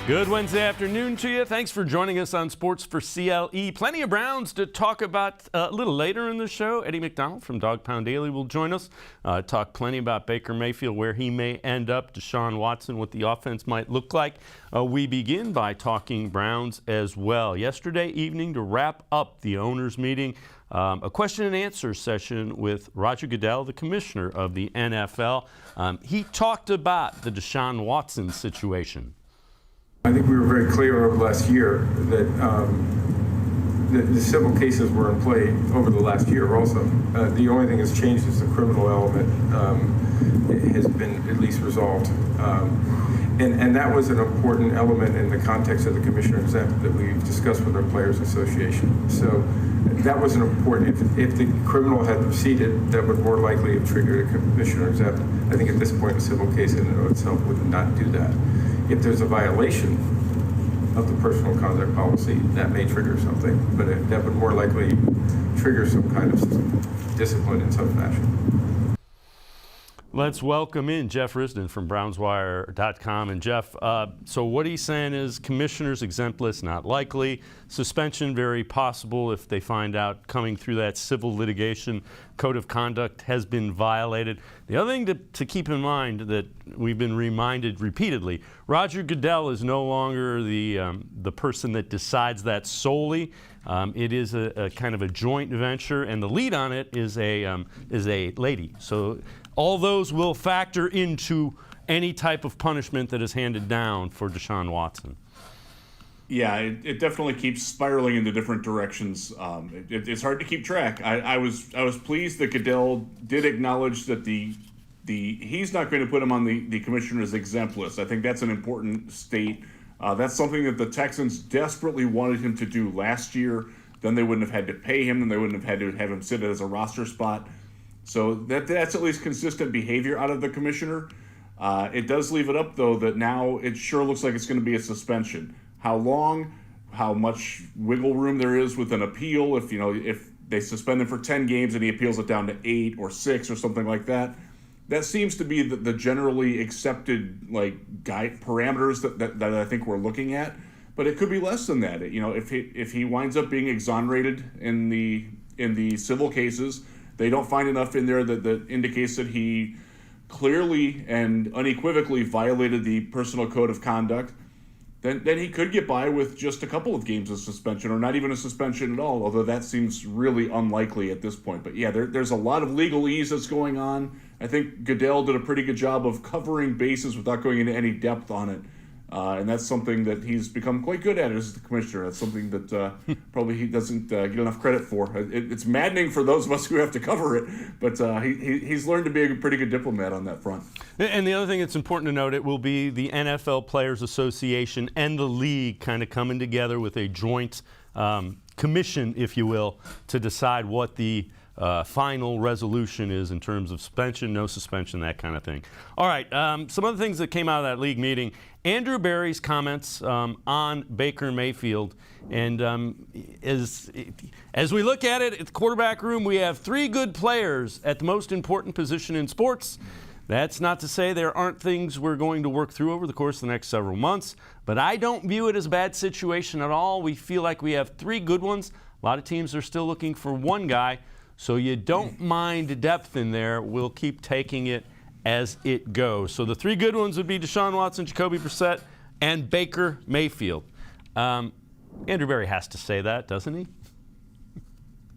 Good Wednesday afternoon to you. Thanks for joining us on Sports4CLE. Plenty of Browns to talk about a little later in the show. Eddie McDonald from Dawg Pound Daily will join us. Talk plenty about Baker Mayfield, where he may end up, Deshaun Watson, what the offense might look like. We begin by talking Browns as well. Yesterday evening, to wrap up the owners' meeting, a question and answer session with Roger Goodell, the commissioner of the NFL. He talked about the Deshaun Watson situation. I think we were very clear over last year that the civil cases were in play over the last year also. The only thing that's changed is the criminal element has been at least resolved. And that was an important element in the context of the commissioner exempt that we discussed with our Players Association. So that was an important, if the criminal had proceeded, that would more likely have triggered a commissioner exempt. I think at this point, a civil case in and of itself would not do that. If there's a violation of the personal conduct policy, that may trigger something, but that would more likely trigger some kind of discipline in some fashion. Let's welcome in Jeff Risdon from BrownsWire.com. And Jeff, so what he's saying is commissioner's exempt list not likely, suspension very possible if they find out coming through that civil litigation code of conduct has been violated. The other thing to keep in mind that we've been reminded repeatedly, Roger Goodell is no longer the person that decides that solely. It is a kind of a joint venture, and the lead on it is a lady. So all those will factor into any type of punishment that is handed down for Deshaun Watson. Yeah, it definitely keeps spiraling into different directions. It's hard to keep track. I was pleased that Goodell did acknowledge that he's not going to put him on the commissioner's exempt list. I think that's an important state. That's something that the Texans desperately wanted him to do last year. Then they wouldn't have had to pay him, and they wouldn't have had to have him sit as a roster spot. So that's at least consistent behavior out of the commissioner. It does leave it up, though, that now it sure looks like it's going to be a suspension. How long, how much wiggle room there is with an appeal, if they suspend him for 10 games and he appeals it down to 8 or 6 or something like that. That seems to be the generally accepted guide parameters that I think we're looking at. But it could be less than that. If he winds up being exonerated in the civil cases, they don't find enough in there that indicates that he clearly and unequivocally violated the personal code of conduct, then he could get by with just a couple of games of suspension or not even a suspension at all, although that seems really unlikely at this point. But yeah, there's a lot of legalese that's going on. I think Goodell did a pretty good job of covering bases without going into any depth on it. And that's something that he's become quite good at as the commissioner. That's something that probably he doesn't get enough credit for. It's maddening for those of us who have to cover it, but he's learned to be a pretty good diplomat on that front. And the other thing that's important to note, it will be the NFL Players Association and the league kind of coming together with a joint commission, if you will, to decide what the final resolution is in terms of suspension, no suspension, that kind of thing. All right, some other things that came out of that league meeting. Andrew Berry's comments on Baker Mayfield. And as we look at it, at the quarterback room, we have 3 good players at the most important position in sports. That's not to say there aren't things we're going to work through over the course of the next several months, but I don't view it as a bad situation at all. We feel like we have 3 good ones. A lot of teams are still looking for one guy. So you don't mind depth in there. We'll keep taking it as it goes. So the 3 good ones would be Deshaun Watson, Jacoby Brissett, and Baker Mayfield. Andrew Berry has to say that, doesn't he?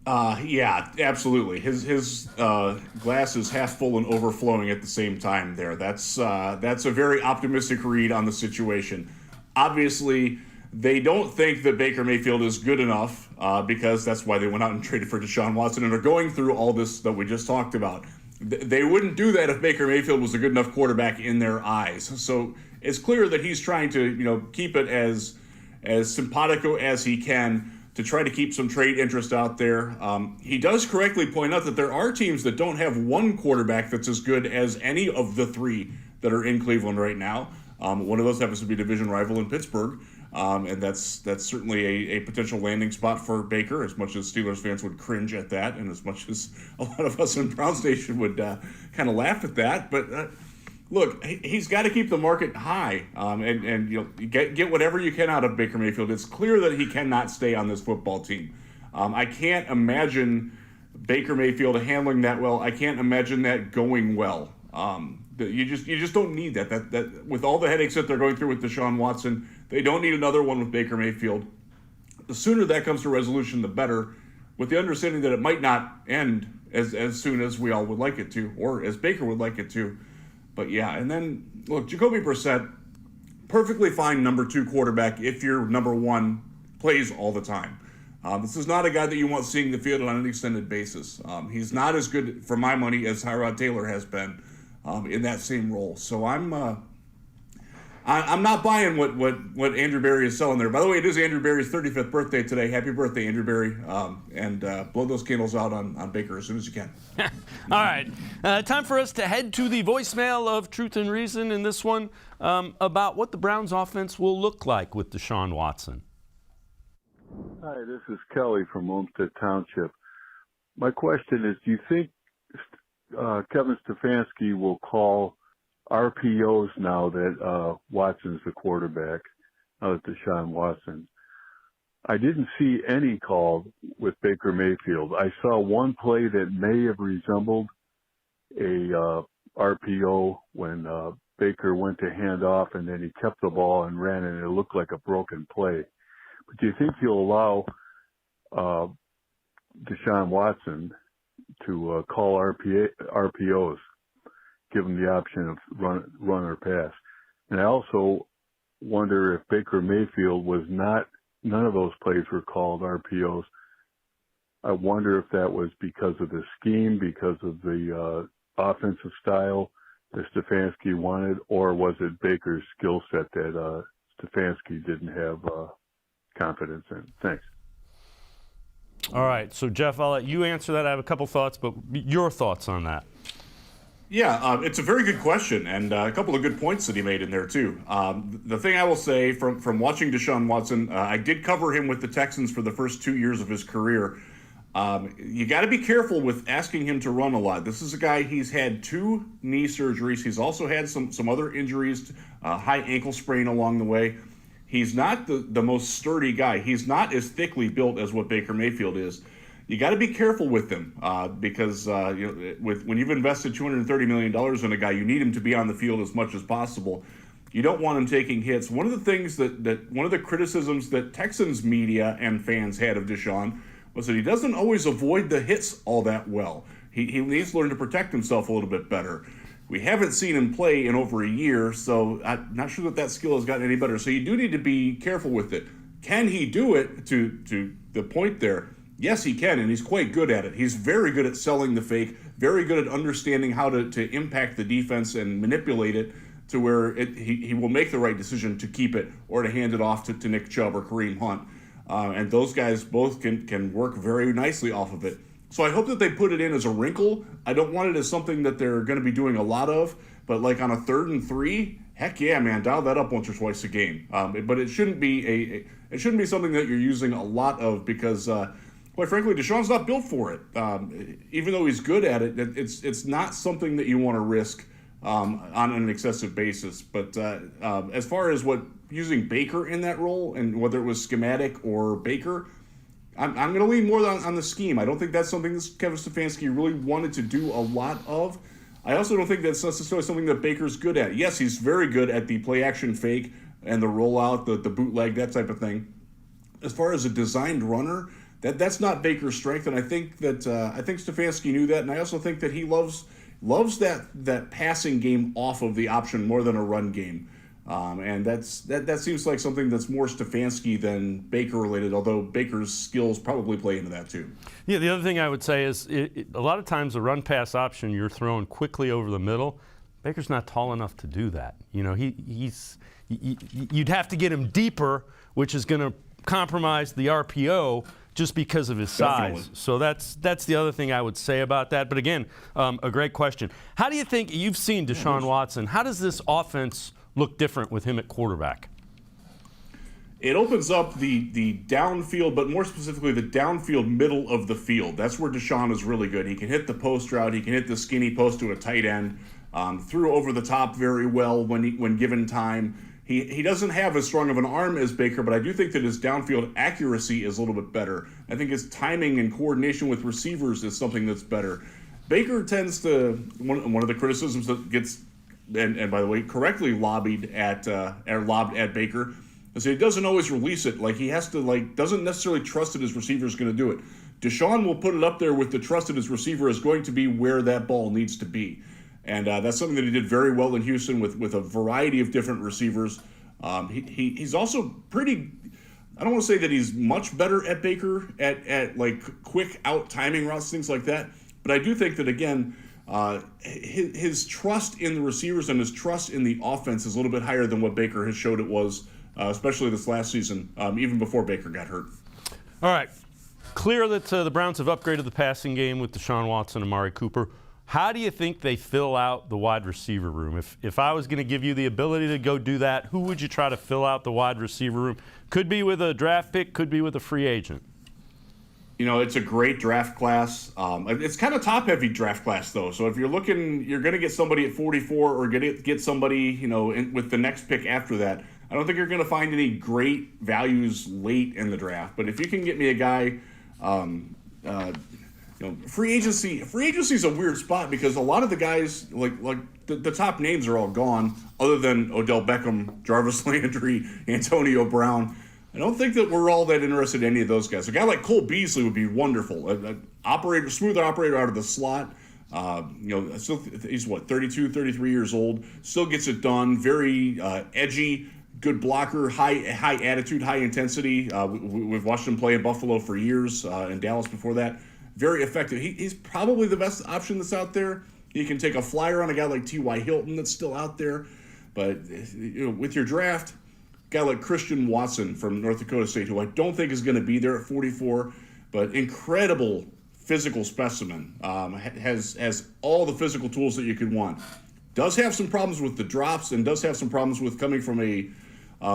Yeah, absolutely. His glass is half full and overflowing at the same time there. That's a very optimistic read on the situation. Obviously, they don't think that Baker Mayfield is good enough because that's why they went out and traded for Deshaun Watson and are going through all this that we just talked about. They wouldn't do that if Baker Mayfield was a good enough quarterback in their eyes. So it's clear that he's trying to keep it as simpatico as he can to try to keep some trade interest out there. He does correctly point out that there are teams that don't have one quarterback that's as good as any of the 3 that are in Cleveland right now. One of those happens to be division rival in Pittsburgh. And that's certainly a potential landing spot for Baker, as much as Steelers fans would cringe at that, and as much as a lot of us in Browns Nation would kind of laugh at that. But look, he's got to keep the market high, and you know, get whatever you can out of Baker Mayfield. It's clear that he cannot stay on this football team. I can't imagine Baker Mayfield handling that well. I can't imagine that going well. You just don't need that. That with all the headaches that they're going through with Deshaun Watson, they don't need another one with Baker Mayfield. The sooner that comes to resolution, the better, with the understanding that it might not end as soon as we all would like it to, or as Baker would like it to. But yeah, and then, look, Jacoby Brissett, perfectly fine number 2 quarterback if your number 1 plays all the time. This is not a guy that you want seeing the field on an extended basis. He's not as good, for my money, as Tyrod Taylor has been in that same role. So I'm not buying what Andrew Berry is selling there. By the way, it is Andrew Berry's 35th birthday today. Happy birthday, Andrew Berry. And blow those candles out on Baker as soon as you can. All right. Time for us to head to the voicemail of Truth and Reason in this one about what the Browns offense will look like with Deshaun Watson. Hi, this is Kelly from Olmsted Township. My question is, do you think Kevin Stefanski will call RPOs now that Watson's the quarterback, now that Deshaun Watson? I didn't see any called with Baker Mayfield. I saw one play that may have resembled a RPO when Baker went to hand off and then he kept the ball and ran, and it looked like a broken play. But do you think you'll allow Deshaun Watson to call RPOs, give him the option of run or pass? And I also wonder if Baker Mayfield none of those plays were called RPOs. I wonder if that was because of the scheme, because of the offensive style that Stefanski wanted, or was it Baker's skill set that Stefanski didn't have confidence in? Thanks. All right. So, Jeff, I'll let you answer that. I have a couple thoughts, but your thoughts on that. Yeah, it's a very good question, and a couple of good points that he made in there, too. The thing I will say from watching Deshaun Watson, I did cover him with the Texans for the first 2 years of his career. You got to be careful with asking him to run a lot. This is a guy, he's had 2 knee surgeries. He's also had some other injuries, high ankle sprain along the way. He's not the most sturdy guy. He's not as thickly built as what Baker Mayfield is. You got to be careful with him because when you've invested $230 million in a guy, you need him to be on the field as much as possible. You don't want him taking hits. One of the things one of the criticisms that Texans media and fans had of Deshaun was that he doesn't always avoid the hits all that well. He needs to learn to protect himself a little bit better. We haven't seen him play in over a year, so I'm not sure that skill has gotten any better. So you do need to be careful with it. Can he do it to the point there? Yes, he can, and he's quite good at it. He's very good at selling the fake, very good at understanding how to impact the defense and manipulate it to where he will make the right decision to keep it or to hand it off to Nick Chubb or Kareem Hunt. And those guys both can work very nicely off of it. So I hope that they put it in as a wrinkle. I don't want it as something that they're going to be doing a lot of, but like on a 3rd and 3, heck yeah, man, dial that up once or twice a game. But it shouldn't be something that you're using a lot of because, quite frankly, Deshaun's not built for it. Even though he's good at it, it's not something that you want to risk on an excessive basis. But as far as using Baker in that role, and whether it was schematic or Baker, I'm going to lean more on the scheme. I don't think that's something that Kevin Stefanski really wanted to do a lot of. I also don't think that's necessarily something that Baker's good at. Yes, he's very good at the play-action fake and the rollout, the bootleg, that type of thing. As far as a designed runner, that's not Baker's strength, and I think Stefanski knew that, and I also think that he loves that passing game off of the option more than a run game. And that seems like something that's more Stefanski than Baker related, although Baker's skills probably play into that too. Yeah, the other thing I would say is a lot of times the run pass option you're throwing quickly over the middle. Baker's not tall enough to do that. You'd have to get him deeper, which is going to compromise the RPO just because of his size. Definitely. So that's the other thing I would say about that. But again, a great question. How do you think, you've seen Deshaun Watson, how does this offense look different with him at quarterback? It opens up the downfield, but more specifically the downfield middle of the field. That's where Deshaun is really good. He can hit the post route. He can hit the skinny post to a tight end. threw over the top very well when given time. He doesn't have as strong of an arm as Baker, but I do think that his downfield accuracy is a little bit better. I think his timing and coordination with receivers is something that's better. Baker tends to, one of the criticisms that gets, and by the way, correctly lobbed at Baker, is that he doesn't always release it. Like, he has to, doesn't necessarily trust that his receiver is going to do it. Deshaun will put it up there with the trust that his receiver is going to be where that ball needs to be. And that's something that he did very well in Houston with a variety of different receivers. He's also pretty, I don't want to say that he's much better at Baker at quick out timing routes, things like that. But I do think that, again, his trust in the receivers and his trust in the offense is a little bit higher than what Baker has showed it was, especially this last season, even before Baker got hurt. All right. Clear that the Browns have upgraded the passing game with Deshaun Watson and Amari Cooper. How do you think they fill out the wide receiver room? If I was going to give you the ability to go do that, who would you try to fill out the wide receiver room? Could be with a draft pick, could be with a free agent. You know, it's a great draft class. It's kind of top-heavy draft class, though. So if you're looking, you're going to get somebody at 44 or get somebody, with the next pick after that. I don't think you're going to find any great values late in the draft. But if you can get me a guy, free agency is a weird spot because a lot of the guys, the top names are all gone, other than Odell Beckham, Jarvis Landry, Antonio Brown. I don't think that we're all that interested in any of those guys. A guy like Cole Beasley would be wonderful. A smooth operator out of the slot. Still, he's 32, 33 years old. Still gets it done. Very edgy, good blocker, high attitude, high intensity. We've watched him play in Buffalo for years, in Dallas before that. Very effective. He's probably the best option that's out there. You can take a flyer on a guy like T.Y. Hilton that's still out there. But with your draft, a guy like Christian Watson from North Dakota State, who I don't think is going to be there at 44, but incredible physical specimen, has all the physical tools that you could want. Does have some problems with the drops and does have some problems with coming from a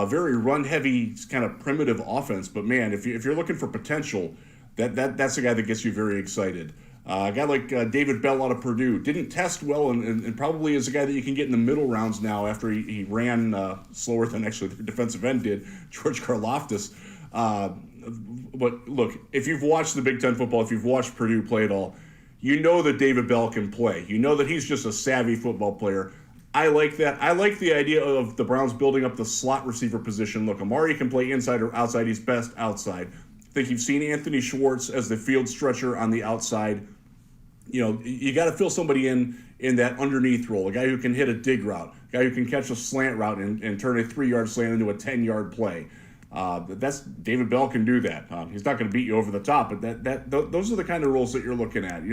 very run-heavy kind of primitive offense. But, man, if you're looking for potential, that's a guy that gets you very excited. A guy like David Bell out of Purdue didn't test well and probably is a guy that you can get in the middle rounds now after he ran slower than actually the defensive end did, George Karlaftis. But look, if you've watched the Big Ten football, if you've watched Purdue play at all, you know that David Bell can play. You know that he's just a savvy football player. I like that. I like the idea of the Browns building up the slot receiver position. Look, Amari can play inside or outside. He's best outside. I think you've seen Anthony Schwartz as the field stretcher on the outside. You got to fill somebody in that underneath role, a guy who can hit a dig route, a guy who can catch a slant route and turn a 3-yard slant into a 10-yard play. That's David Bell can do that. He's not going to beat you over the top, but those are the kind of roles that you're looking at.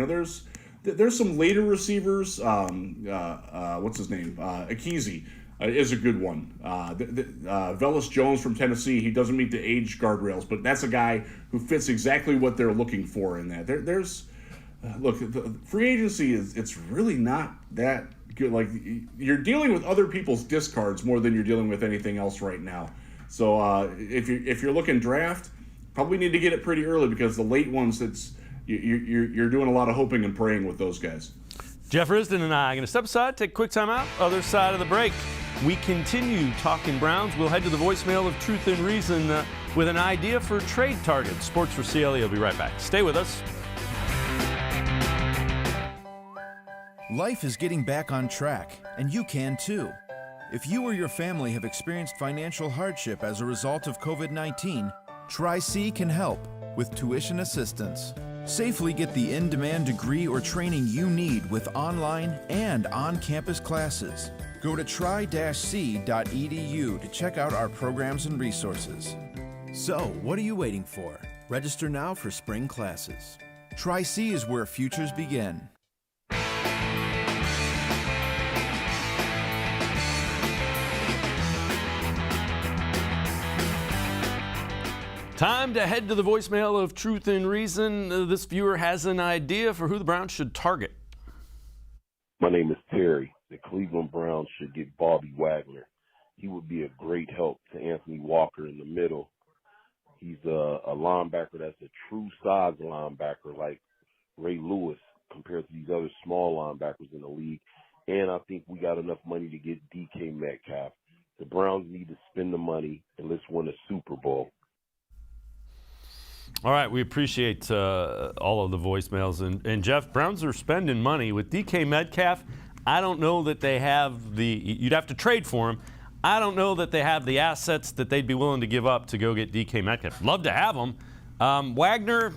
There's some later receivers. What's his name? Akezi is a good one. Velus Jones from Tennessee. He doesn't meet the age guardrails, but that's a guy who fits exactly what they're looking for in that. Look, the free agency it's really not that good. Like, you're dealing with other people's discards more than you're dealing with anything else right now. So if you're looking draft, probably need to get it pretty early because the late ones, you're doing a lot of hoping and praying with those guys. Jeff Risdon and I are going to step aside, take a quick time out. Other side of the break, we continue talking Browns. We'll head to the voicemail of Truth and Reason with an idea for trade targets. Sports4CLE will be right back. Stay with us. Life is getting back on track, and you can too. If you or your family have experienced financial hardship as a result of COVID-19, Tri-C can help with tuition assistance. Safely get the in-demand degree or training you need with online and on-campus classes. Go to tri-c.edu to check out our programs and resources. So, what are you waiting for? Register now for spring classes. Tri-C is where futures begin. Time to head to the voicemail of Truth and Reason. This viewer has an idea for who the Browns should target. My name is Terry. The Cleveland Browns should get Bobby Wagner. He would be a great help to Anthony Walker in the middle. He's a linebacker that's a true size linebacker like Ray Lewis compared to these other small linebackers in the league. and I think we got enough money to get DK Metcalf. The Browns need to spend the money, and let's win a Super Bowl. All right, we appreciate all of the voicemails. And Jeff, Browns are spending money. With DK Metcalf, I don't know that they have you'd have to trade for him. I don't know that they have the assets that they'd be willing to give up to go get DK Metcalf. Love to have him. Wagner,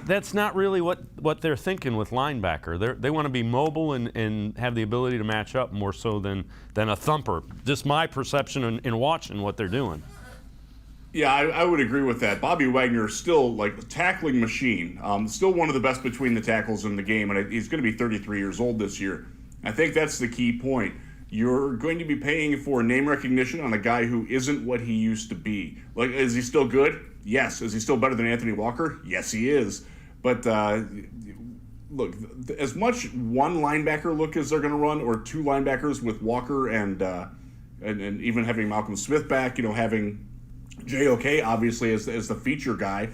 that's not really what they're thinking with linebacker. They want to be mobile and have the ability to match up more so than a thumper. Just my perception in watching what they're doing. Yeah, I would agree with that. Bobby Wagner is still like a tackling machine. Still one of the best between the tackles in the game, and he's going to be 33 years old this year. I think that's the key point. You're going to be paying for name recognition on a guy who isn't what he used to be. Like, is he still good? Yes. Is he still better than Anthony Walker? Yes, he is. But look, as much one linebacker look as they're going to run, or two linebackers with Walker and even having Malcolm Smith back, having JOK obviously as the feature guy,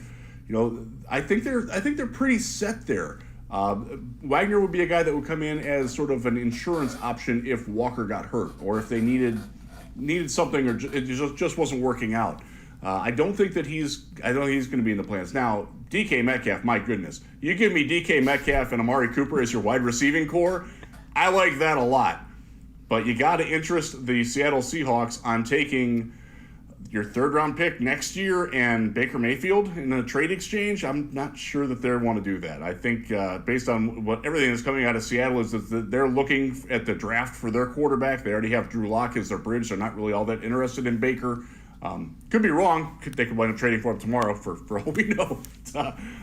I think they're pretty set there. Wagner would be a guy that would come in as sort of an insurance option if Walker got hurt, or if they needed something, or it just wasn't working out. I don't think he's going to be in the plans. Now, DK Metcalf, my goodness, you give me DK Metcalf and Amari Cooper as your wide receiving core, I like that a lot. But you got to interest the Seattle Seahawks on taking your third-round pick next year and Baker Mayfield in a trade exchange. I'm not sure that they want to do that. I think based on everything that's coming out of Seattle is that they're looking at the draft for their quarterback. They already have Drew Lock as their bridge. They're not really all that interested in Baker. Could be wrong. They could wind up trading for him tomorrow for all we know.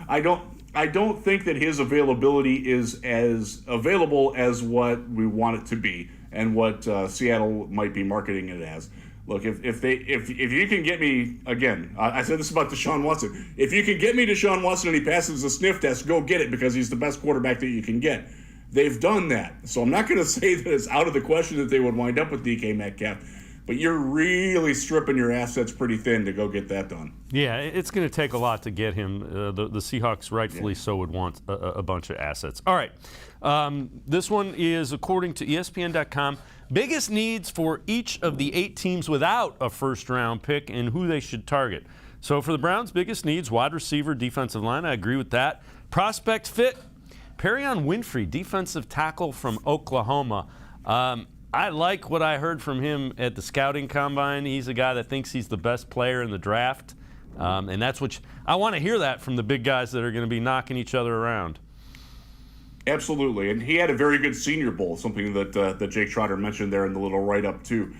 I don't think that his availability is as available as what we want it to be and what Seattle might be marketing it as. Look, if you can get me, again, I said this about Deshaun Watson. If you can get me Deshaun Watson and he passes the sniff test, go get it, because he's the best quarterback that you can get. They've done that. So I'm not going to say that it's out of the question that they would wind up with DK Metcalf, but you're really stripping your assets pretty thin to go get that done. Yeah, it's going to take a lot to get him. The Seahawks, rightfully so, would want a bunch of assets. All right. This one is, according to ESPN.com, biggest needs for each of the 8 teams without a first-round pick and who they should target. So for the Browns, biggest needs, wide receiver, defensive line. I agree with that. Prospect fit, Perrion Winfrey, defensive tackle from Oklahoma. I like what I heard from him at the scouting combine. He's a guy that thinks he's the best player in the draft. And that's what I want to hear that from the big guys that are going to be knocking each other around. Absolutely, and he had a very good Senior Bowl, something that Jake Trotter mentioned there in the little write-up too.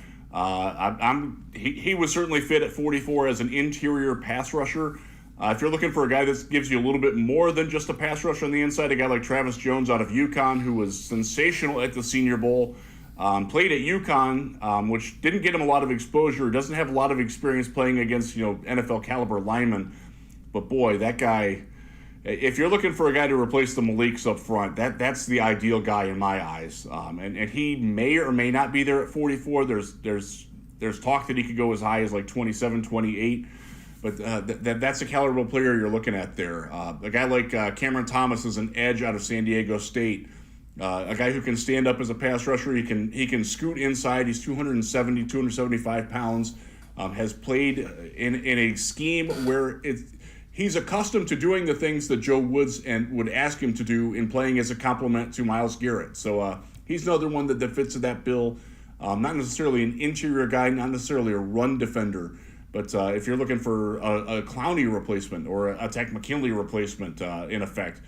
He was certainly fit at 44 as an interior pass rusher. If you're looking for a guy that gives you a little bit more than just a pass rusher on the inside, a guy like Travis Jones out of UConn, who was sensational at the Senior Bowl, played at UConn, which didn't get him a lot of exposure, doesn't have a lot of experience playing against NFL caliber linemen, but boy, that guy. If you're looking for a guy to replace the Maliks up front, that's the ideal guy in my eyes. And he may or may not be there at 44. There's talk that he could go as high as like 27, 28. But that's the caliber player you're looking at there. A guy like Cameron Thomas is an edge out of San Diego State. A guy who can stand up as a pass rusher. He can scoot inside. He's 275 pounds. Has played in a scheme where he's accustomed to doing the things that Joe Woods would ask him to do in playing as a complement to Myles Garrett. So he's another one that fits in that bill. Not necessarily an interior guy, not necessarily a run defender, but if you're looking for a Clowney replacement or a Tech McKinley replacement, in effect,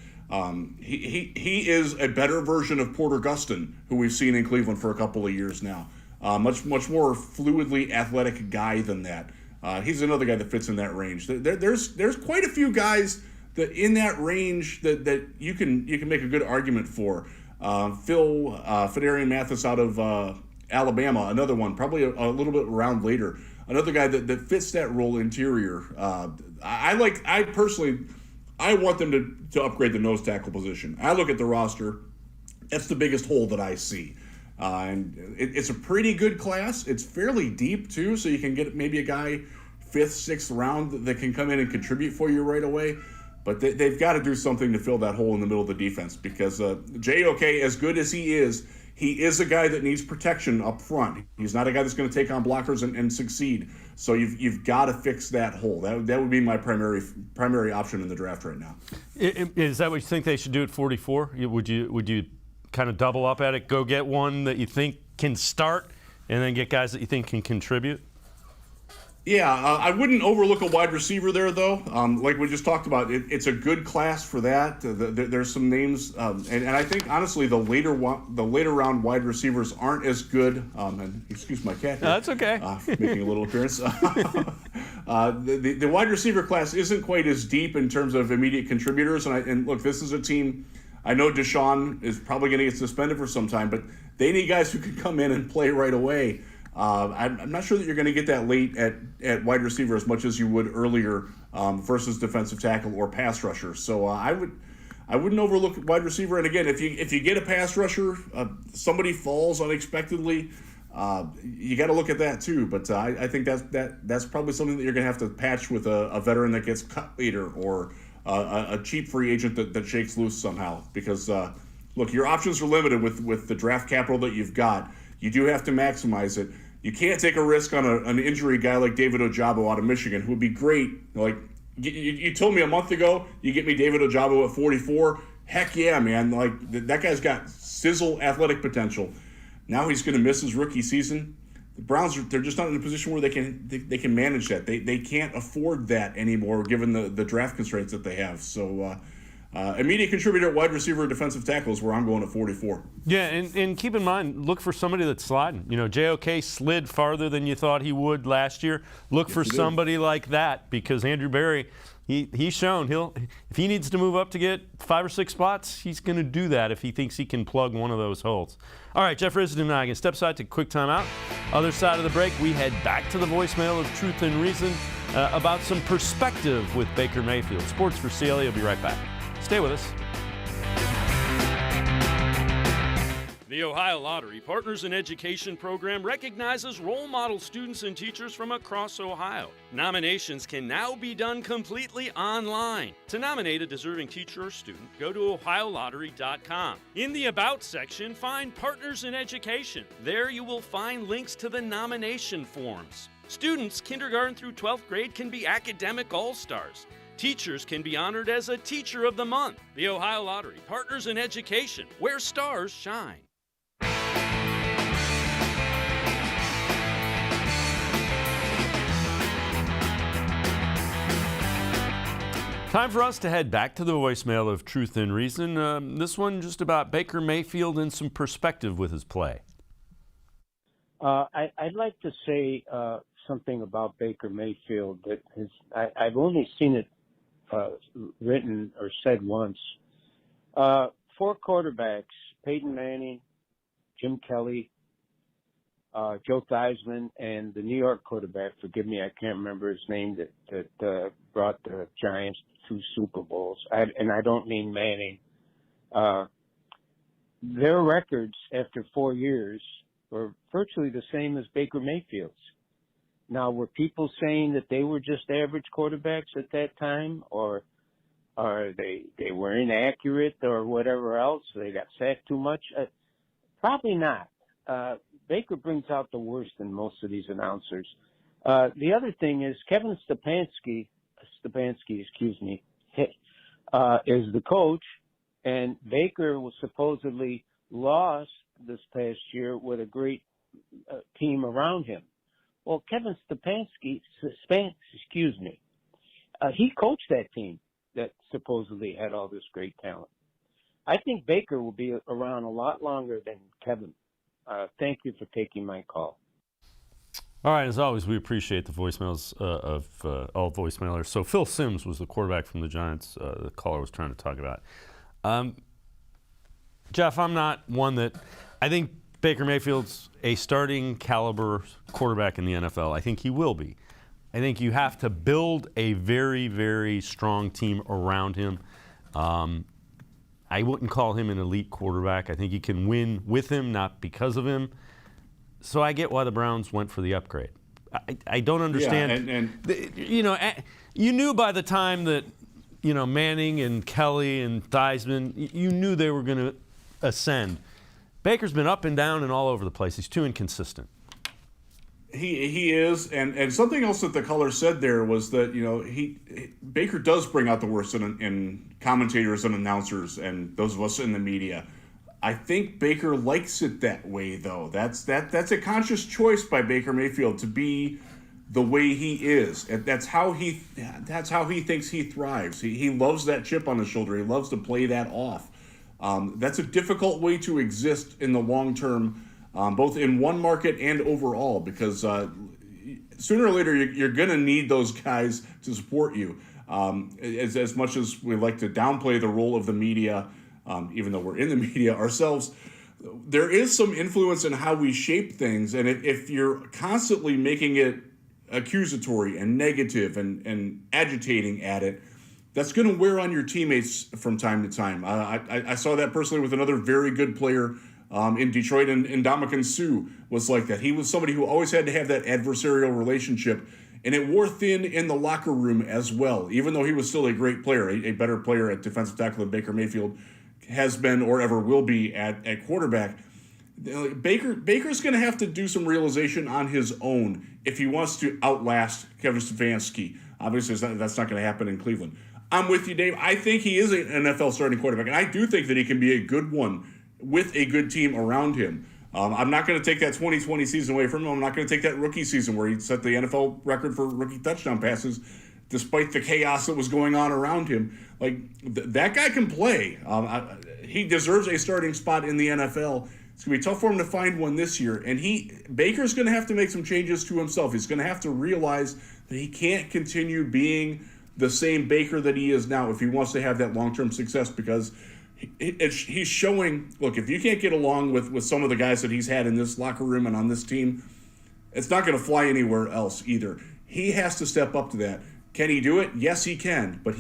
he is a better version of Porter Gustin, who we've seen in Cleveland for a couple of years now. Much more fluidly athletic guy than that. He's another guy that fits in that range. There's quite a few guys that in that range that you can make a good argument for. Fedarian Mathis out of Alabama, another one, probably a little bit around later. Another guy that fits that role interior. I want them to upgrade the nose tackle position. I look at the roster. That's the biggest hole that I see. And it's a pretty good class. It's fairly deep, too, so you can get maybe a guy 5th, 6th round that can come in and contribute for you right away. But they've got to do something to fill that hole in the middle of the defense, because JOK, as good as he is he is a guy that needs protection up front. He's not a guy that's going to take on blockers and succeed. So you've got to fix that hole. That would be my primary option in the draft right now. Is that what you think they should do at 44? Would you kind of double up at it, go get one that you think can start, and then get guys that you think can contribute? Yeah, I wouldn't overlook a wide receiver there, though. Like we just talked about, it's a good class for that. There's some names, and I think honestly the later round wide receivers aren't as good. And excuse my cat here. No, that's okay. Making a little appearance. The wide receiver class isn't quite as deep in terms of immediate contributors. And look, this is a team. I know Deshaun is probably going to get suspended for some time, but they need guys who can come in and play right away. I'm not sure that you're going to get that late at wide receiver as much as you would earlier versus defensive tackle or pass rusher. So I wouldn't overlook wide receiver. And again, if you get a pass rusher, somebody falls unexpectedly, you got to look at that too. But I think that's probably something that you're going to have to patch with a veteran that gets cut later or a cheap free agent that shakes loose somehow. Because look, your options are limited with the draft capital that you've got. You do have to maximize it. You can't take a risk on an injury guy like David Ojabo out of Michigan, who would be great. Like you told me a month ago, you get me David Ojabo at 44. Heck yeah, man! Like that guy's got sizzle athletic potential. Now he's going to miss his rookie season. The Browns they're just not in a position where they can manage that. They can't afford that anymore given the draft constraints that they have. So. Immediate contributor at wide receiver, defensive tackle is where I'm going at 44. Yeah, and keep in mind, look for somebody that's sliding. You know, JOK slid farther than you thought he would last year. Look for somebody like that because Andrew Berry, he's shown if he needs to move up to get 5 or 6 spots, he's going to do that if he thinks he can plug one of those holes. All right, Jeff Risdon and I can step aside to a quick timeout. Other side of the break, we head back to the voicemail of Truth and Reason about some perspective with Baker Mayfield. Sports4CLE will be right back. Stay with us. The Ohio Lottery Partners in Education program recognizes role model students and teachers from across Ohio. Nominations can now be done completely online. To nominate a deserving teacher or student, go to OhioLottery.com. In the About section, find Partners in Education. There you will find links to the nomination forms. Students, kindergarten through 12th grade, can be academic all-stars. Teachers can be honored as a Teacher of the Month. The Ohio Lottery, Partners in Education, where stars shine. Time for us to head back to the voicemail of Truth and Reason. This one just about Baker Mayfield and some perspective with his play. I'd like to say something about Baker Mayfield that I've only seen it written or said once. 4 quarterbacks: Peyton Manning, Jim Kelly, Joe Theismann, and the New York quarterback. Forgive me, I can't remember his name. That brought the Giants 2 Super Bowls. And I don't mean Manning. Their records after 4 years were virtually the same as Baker Mayfield's. Now, were people saying that they were just average quarterbacks at that time, or they were inaccurate or whatever else? They got sacked too much? Probably not. Baker brings out the worst in most of these announcers. The other thing is Kevin Stefanski, is the coach, and Baker was supposedly lost this past year with a great team around him. Well, Kevin Stefanski, he coached that team that supposedly had all this great talent. I think Baker will be around a lot longer than Kevin. Thank you for taking my call. All right, as always, we appreciate the voicemails of all voicemailers. So Phil Simms was the quarterback from the Giants the caller was trying to talk about. Jeff, I'm not one that – I think Baker Mayfield's a starting caliber quarterback in the NFL. I think he will be. I think you have to build a very, very strong team around him. I wouldn't call him an elite quarterback. I think you can win with him, not because of him. So I get why the Browns went for the upgrade. I don't understand. Yeah, you knew by the time that Manning and Kelly and Theismann, you knew they were going to ascend. Baker's been up and down and all over the place. He's too inconsistent. He is, and something else that the caller said there was that Baker does bring out the worst in commentators and announcers and those of us in the media. I think Baker likes it that way, though. That's a conscious choice by Baker Mayfield to be the way he is. That's how he thinks he thrives. He loves that chip on his shoulder. He loves to play that off. That's a difficult way to exist in the long term. Both in one market and overall, because sooner or later you're going to need those guys to support you. As much as we like to downplay the role of the media, even though we're in the media ourselves, there is some influence in how we shape things. And if you're constantly making it accusatory and negative and agitating at it, that's going to wear on your teammates from time to time. I saw that personally with another very good player in Detroit, and Ndamukong Suh was like that. He was somebody who always had to have that adversarial relationship, and it wore thin in the locker room as well, even though he was still a great player, a better player at defensive tackle than Baker Mayfield has been or ever will be at quarterback. Baker's going to have to do some realization on his own if he wants to outlast Kevin Stefanski. Obviously, that's not going to happen in Cleveland. I'm with you, Dave. I think he is an NFL starting quarterback, and I do think that he can be a good one with a good team around him. I'm not going to take that 2020 season away from him. I'm not going to take that rookie season where he set the NFL record for rookie touchdown passes, despite the chaos that was going on around him. That guy can play. He deserves a starting spot in the NFL. It's going to be tough for him to find one this year. And Baker's going to have to make some changes to himself. He's going to have to realize that he can't continue being the same Baker that he is now if he wants to have that long-term success, because he's showing, look, if you can't get along with some of the guys that he's had in this locker room and on this team, it's not going to fly anywhere else either. He has to step up to that. Can he do it? Yes, he can. But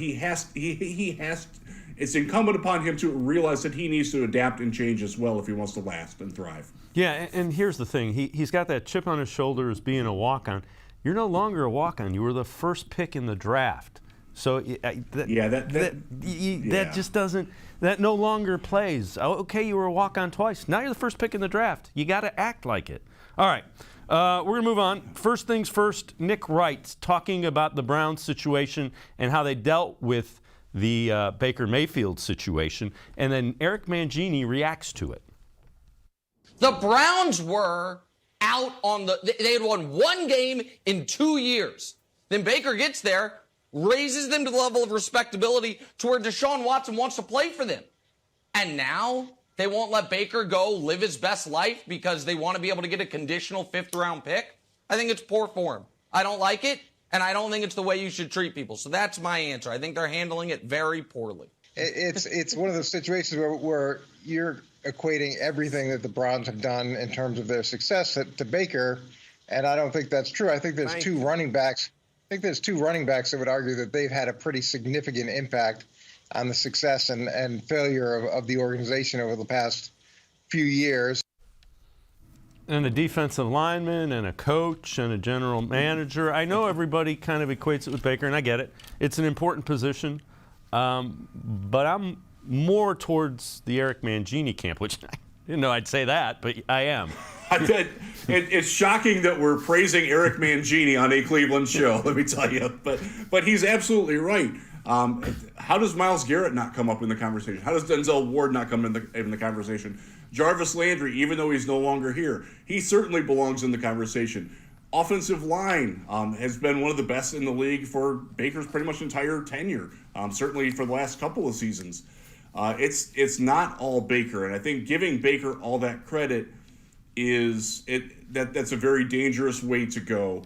it's incumbent upon him to realize that he needs to adapt and change as well if he wants to last and thrive. Yeah, and here's the thing. He's got that chip on his shoulder as being a walk-on. You're no longer a walk-on. You were the first pick in the draft. So that just doesn't, that no longer plays. Okay, you were a walk-on twice. Now you're the first pick in the draft. You got to act like it. All right, we're going to move on. First things first, Nick Wright talking about the Browns situation and how they dealt with the Baker Mayfield situation, and then Eric Mangini reacts to it. The Browns were out on they had won one game in 2 years. Then Baker gets there, raises them to the level of respectability to where Deshaun Watson wants to play for them. And now they won't let Baker go live his best life because they want to be able to get a conditional 5th-round pick. I think it's poor form. I don't like it, and I don't think it's the way you should treat people. So that's my answer. I think they're handling it very poorly. It's one of those situations where you're equating everything that the Browns have done in terms of their success to Baker, and I don't think that's true. I think there's two running backs that would argue that they've had a pretty significant impact on the success and failure of the organization over the past few years. And a defensive lineman and a coach and a general manager. I know everybody kind of equates it with Baker, and I get it. It's an important position. But I'm more towards the Eric Mangini camp, which I didn't know I'd say that, but I am. It's shocking that we're praising Eric Mangini on a Cleveland show, let me tell you. But he's absolutely right. How does Myles Garrett not come up in the conversation? How does Denzel Ward not come in the conversation? Jarvis Landry, even though he's no longer here, he certainly belongs in the conversation. Offensive line has been one of the best in the league for Baker's pretty much entire tenure, certainly for the last couple of seasons. It's not all Baker, and I think giving Baker all that credit that's a very dangerous way to go.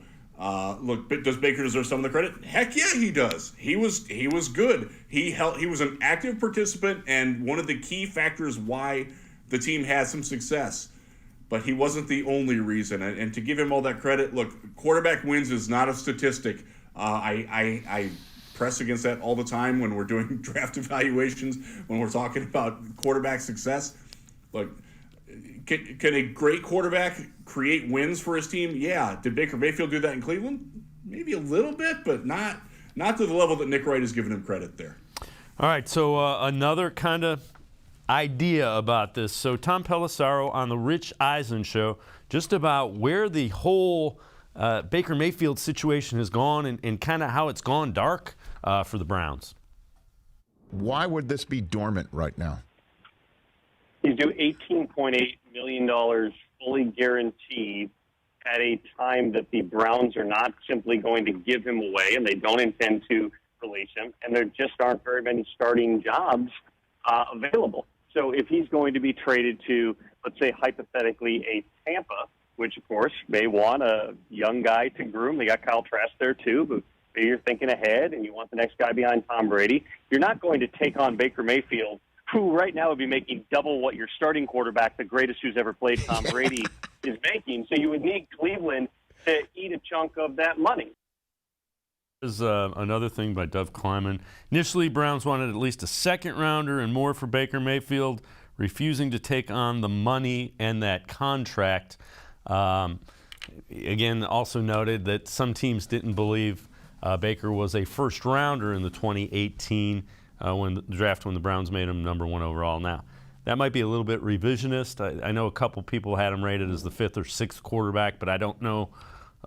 Look, does Baker deserve some of the credit? Heck yeah, he does. He was good. He was an active participant and one of the key factors why the team had some success. But he wasn't the only reason. And to give him all that credit, look, quarterback wins is not a statistic. I press against that all the time when we're doing draft evaluations, when we're talking about quarterback success. Look, can a great quarterback create wins for his team? Yeah. Did Baker Mayfield do that in Cleveland? Maybe a little bit, but not to the level that Nick Wright has given him credit there. All right, so another kind of idea about this. So Tom Pelissero on the Rich Eisen show, just about where the whole Baker Mayfield situation has gone and kind of how it's gone dark for the Browns. Why would this be dormant right now? He's due $18.8 million fully guaranteed at a time that the Browns are not simply going to give him away, and they don't intend to release him, and there just aren't very many starting jobs available. So if he's going to be traded to, let's say, hypothetically, a Tampa, which, of course, may want a young guy to groom. They got Kyle Trask there, too, but maybe you're thinking ahead and you want the next guy behind Tom Brady. You're not going to take on Baker Mayfield, who right now would be making double what your starting quarterback, the greatest who's ever played, Tom Brady, is making. So you would need Cleveland to eat a chunk of that money. There's another thing by Dov Kleiman. Initially, Browns wanted at least a second-rounder and more for Baker Mayfield, refusing to take on the money and that contract. Again, also noted that some teams didn't believe Baker was a first-rounder in the 2018 when the draft, when the Browns made him number 1 overall. Now, that might be a little bit revisionist. I know a couple people had him rated as the 5th or 6th quarterback, but I don't know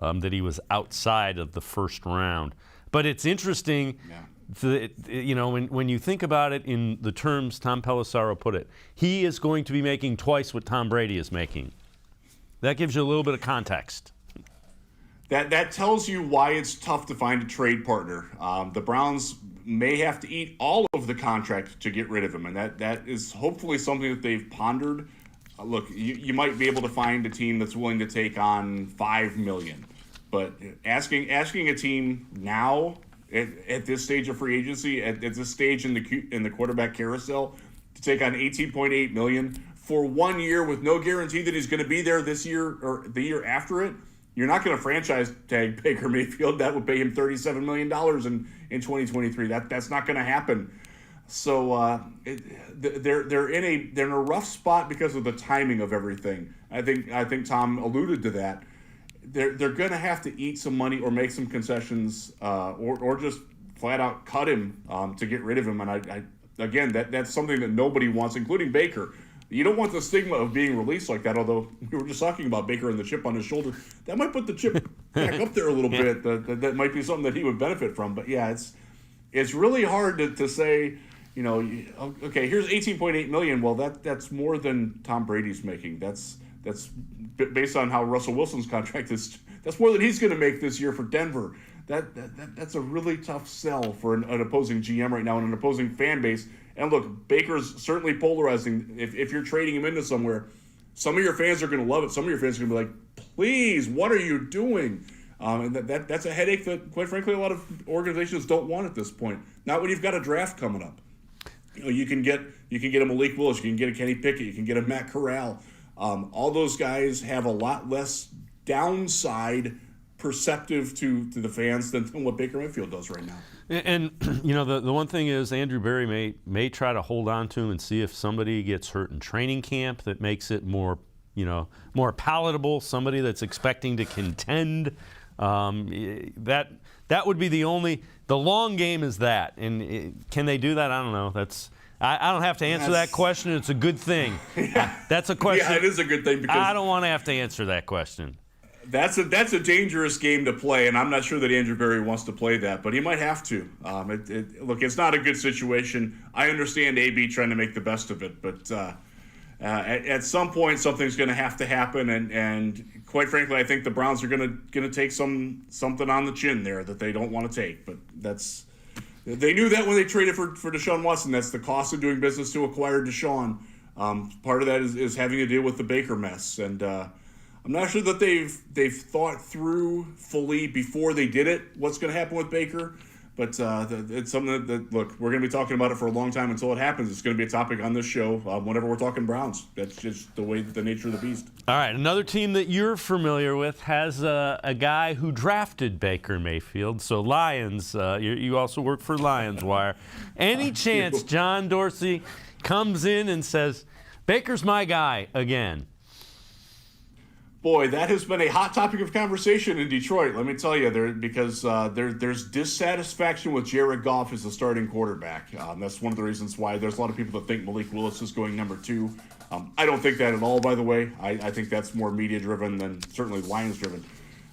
that he was outside of the first round. But it's interesting, when you think about it in the terms Tom Pelissero put it, he is going to be making twice what Tom Brady is making. That gives you a little bit of context. That tells you why it's tough to find a trade partner. The Browns may have to eat all of the contract to get rid of him, and that is hopefully something that they've pondered. Look, you might be able to find a team that's willing to take on $5 million, but asking a team now at this stage of free agency, at this stage in the quarterback carousel, to take on $18.8 million for 1 year with no guarantee that he's going to be there this year or the year after it. You're not going to franchise tag Baker Mayfield. That would pay him $37 million in 2023. That's not going to happen. So they're in a rough spot because of the timing of everything. I think Tom alluded to that. They're going to have to eat some money or make some concessions or just flat out cut him to get rid of him. And again, that's something that nobody wants, including Baker. You don't want the stigma of being released like that, although we were just talking about Baker and the chip on his shoulder. That might put the chip back up there a little bit. That might be something that he would benefit from. But, yeah, it's really hard to say, okay, here's $18.8 million. Well, that's more than Tom Brady's making. That's based on how Russell Wilson's contract is. That's more than he's going to make this year for Denver. That's a really tough sell for an opposing GM right now and an opposing fan base. And look, Baker's certainly polarizing. If you're trading him into somewhere, some of your fans are going to love it. Some of your fans are going to be like, please, what are you doing? And that's a headache that, quite frankly, a lot of organizations don't want at this point. Not when you've got a draft coming up. You can get a Malik Willis, you can get a Kenny Pickett, you can get a Matt Corral. All those guys have a lot less downside perceptive to the fans than what Baker Mayfield does right now. And the one thing is Andrew Berry may try to hold on to him and see if somebody gets hurt in training camp that makes it more palatable, somebody that's expecting to contend. That would be the long game is that. And can they do that? I don't know. I don't have to answer that question. It's a good thing. Yeah. That's a question. Yeah, it is a good thing because I don't want to have to answer that question. That's a dangerous game to play, and I'm not sure that Andrew Berry wants to play that, but he might have to. Look, it's not a good situation. I understand AB trying to make the best of it, but at some point something's going to have to happen, and quite frankly, I think the Browns are going to take something on the chin there that they don't want to take. But they knew that when they traded for Deshaun Watson. That's the cost of doing business to acquire Deshaun. Part of that is having to deal with the Baker mess, and I'm not sure that they've thought through fully before they did it what's going to happen with Baker, but it's something that look, we're going to be talking about it for a long time until it happens. It's going to be a topic on this show whenever we're talking Browns. That's just the nature of the beast. All right, another team that you're familiar with has a guy who drafted Baker Mayfield. So Lions, you also work for Lions Wire. Any chance John Dorsey comes in and says, Baker's my guy again? Boy, that has been a hot topic of conversation in Detroit. Let me tell you, there's dissatisfaction with Jared Goff as the starting quarterback. That's one of the reasons why there's a lot of people that think Malik Willis is going number 2. I don't think that at all, by the way. I think that's more media-driven than certainly Lions-driven.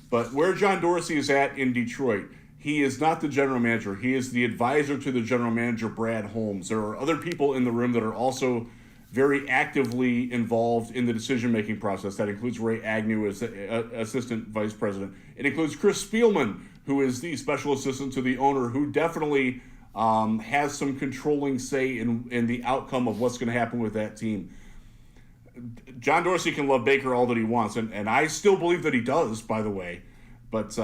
But where John Dorsey is at in Detroit, he is not the general manager. He is the advisor to the general manager, Brad Holmes. There are other people in the room that are also very actively involved in the decision-making process. That includes Ray Agnew as assistant vice president. It includes Chris Spielman, who is the special assistant to the owner, who definitely has some controlling say in the outcome of what's going to happen with that team. John Dorsey can love Baker all that he wants, and I still believe that he does, by the way. But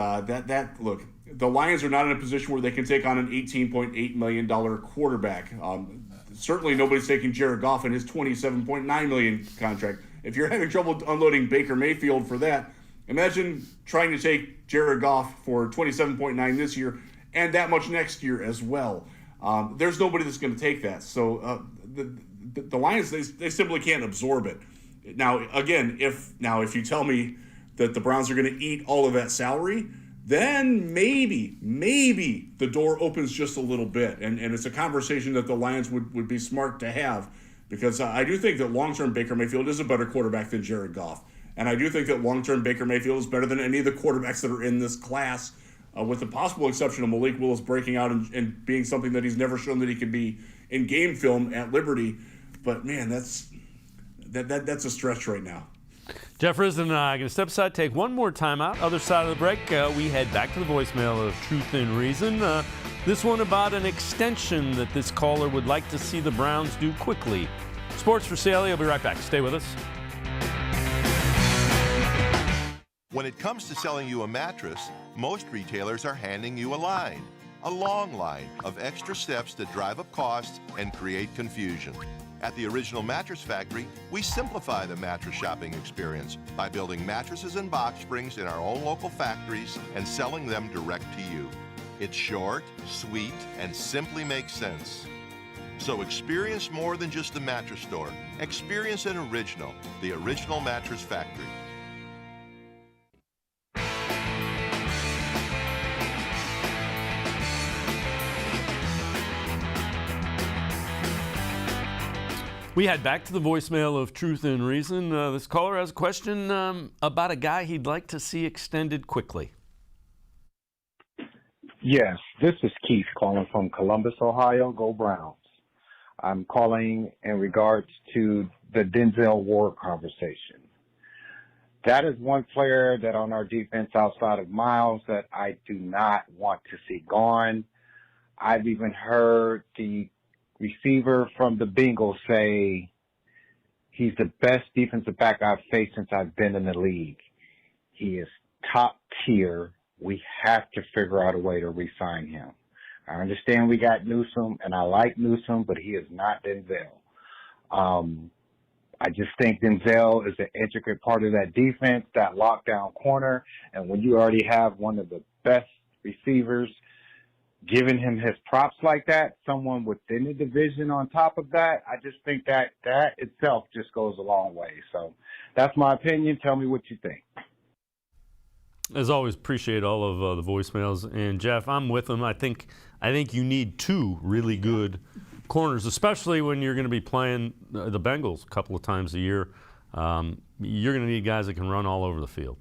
look, the Lions are not in a position where they can take on an $18.8 million quarterback. Certainly nobody's taking Jared Goff in his $27.9 million contract. If you're having trouble unloading Baker Mayfield for that, imagine trying to take Jared Goff for $27.9 this year and that much next year as well. There's nobody that's going to take that. So the Lions, they simply can't absorb it. Now, again, if you tell me that the Browns are going to eat all of that salary, then maybe the door opens just a little bit. And it's a conversation that the Lions would be smart to have, because I do think that long-term Baker Mayfield is a better quarterback than Jared Goff. And I do think that long-term Baker Mayfield is better than any of the quarterbacks that are in this class, with the possible exception of Malik Willis breaking out and being something that he's never shown that he can be in game film at Liberty. But, man, that's a stretch right now. Jeff Risdon and I are going to step aside, take one more time out. Other side of the break, we head back to the voicemail of Truth and Reason. This one about an extension that this caller would like to see the Browns do quickly. Sports4CLE, I'll be right back. Stay with us. When it comes to selling you a mattress, most retailers are handing you a long line of extra steps that drive up costs and create confusion. At the Original Mattress Factory, we simplify the mattress shopping experience by building mattresses and box springs in our own local factories and selling them direct to you. It's short, sweet, and simply makes sense. So experience more than just the mattress store. Experience an original, the Original Mattress Factory. We head back to the voicemail of Truth and Reason. This caller has a question about a guy he'd like to see extended quickly. Yes, this is Keith calling from Columbus, Ohio. Go Browns. I'm calling in regards to the Denzel Ward conversation. That is one player that on our defense outside of Miles that I do not want to see gone. I've even heard the receiver from the Bengals say he's the best defensive back I've faced since I've been in the league. He is top tier. We have to figure out a way to re-sign him. I understand we got Newsome, and I like Newsome, but he is not Denzel. I just think Denzel is an intricate part of that defense, that lockdown corner, and when you already have one of the best receivers giving him his props like that, someone within the division on top of that, I just think that itself just goes a long way. So that's my opinion. Tell me what you think. As always, appreciate all of the voicemails. And Jeff, I'm with them. I think you need two really good corners, especially when you're going to be playing the Bengals a couple of times a year. You're going to need guys that can run all over the field.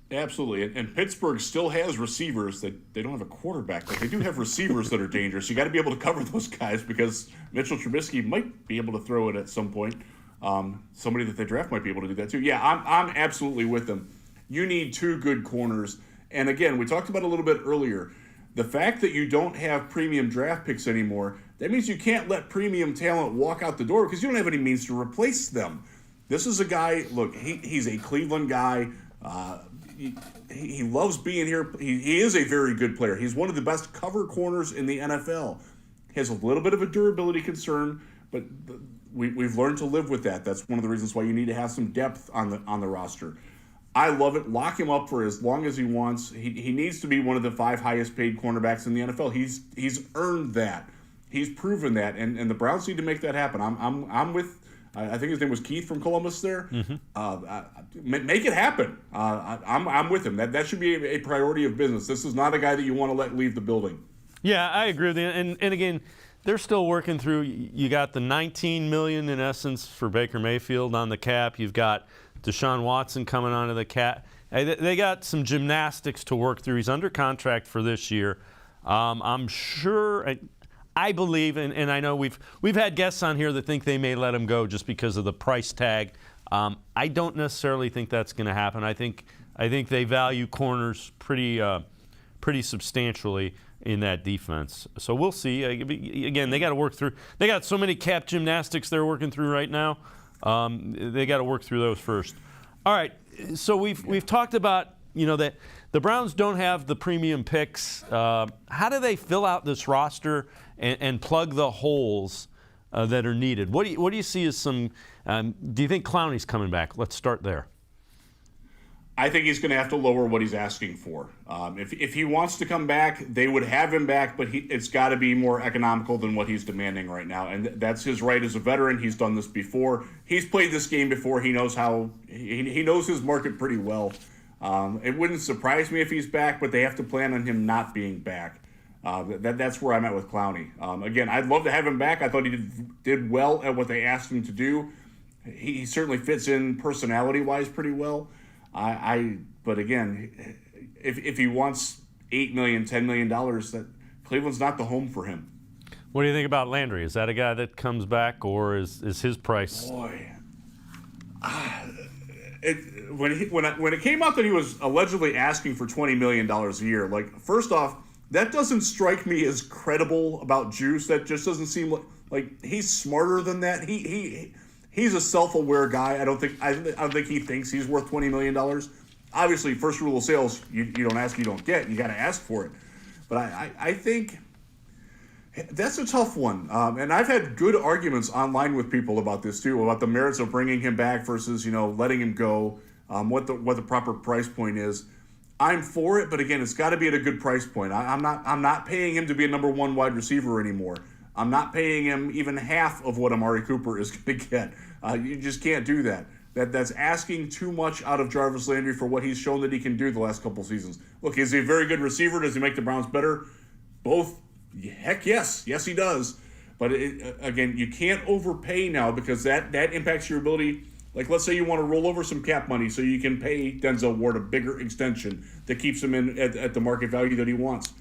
Absolutely. And Pittsburgh still has receivers that they don't have a quarterback, but they do have receivers that are dangerous. You got to be able to cover those guys because Mitchell Trubisky might be able to throw it at some point. Somebody that they draft might be able to do that too. Yeah, I'm absolutely with them. You need two good corners. And again, we talked about it a little bit earlier. The fact that you don't have premium draft picks anymore, that means you can't let premium talent walk out the door because you don't have any means to replace them. This is a guy, look, he's a Cleveland guy. He loves being here. He is a very good player. He's one of the best cover corners in the NFL. He has a little bit of a durability concern, but we've learned to live with that. That's one of the reasons why you need to have some depth on the roster. I love it. Lock him up for as long as he wants. He needs to be one of the 5 highest paid cornerbacks in the NFL. He's earned that. He's proven that, and the Browns need to make that happen. I'm I think his name was Keith from Columbus there. Make it happen. I'm with him. That should be a priority of business. This is not a guy that you want to let leave the building. Yeah, I agree with you. And again, they're still working through. You got the $19 million in essence for Baker Mayfield on the cap. You've got Deshaun Watson coming onto the cap. They got some gymnastics to work through. He's under contract for this year. I'm sure. I believe, and I know we've had guests on here that think they may let him go just because of the price tag. I don't necessarily think that's going to happen. I think they value corners pretty substantially in that defense. So we'll see. Again, they got to work through. They got so many cap gymnastics they're working through right now. They got to work through those first. All right. So we've talked about that the Browns don't have the premium picks. How do they fill out this roster and plug the holes that are needed? What do you see as some? Do you think Clowney's coming back? Let's start there. I think he's going to have to lower what he's asking for. If he wants to come back, they would have him back, but it's got to be more economical than what he's demanding right now. And that's his right as a veteran. He's done this before. He's played this game before. He knows he knows his market pretty well. It wouldn't surprise me if he's back, but they have to plan on him not being back. That's where I'm at with Clowney. Again, I'd love to have him back. I thought he did well at what they asked him to do. He certainly fits in personality-wise pretty well. But again, if he wants $8 million, $10 million, that Cleveland's not the home for him. What do you think about Landry? Is that a guy that comes back, or is his price? Boy, when it came out that he was allegedly asking for $20 million a year, first off, that doesn't strike me as credible about Juice. That just doesn't seem like he's smarter than that. He's a self-aware guy. I don't think he thinks he's worth $20 million. Obviously, first rule of sales, you don't ask, you don't get. You got to ask for it. But I think that's a tough one. And I've had good arguments online with people about this too, about the merits of bringing him back versus letting him go. What the proper price point is. I'm for it, but again, it's got to be at a good price point. I'm not paying him to be a number one wide receiver anymore. I'm not paying him even half of what Amari Cooper is going to get. You just can't do that. That's asking too much out of Jarvis Landry for what he's shown that he can do the last couple seasons. Look, is he a very good receiver? Does he make the Browns better? Both. Heck yes. Yes, he does. But again, you can't overpay now because that impacts your ability. Like, let's say you want to roll over some cap money so you can pay Denzel Ward a bigger extension that keeps him in at the market value that he wants.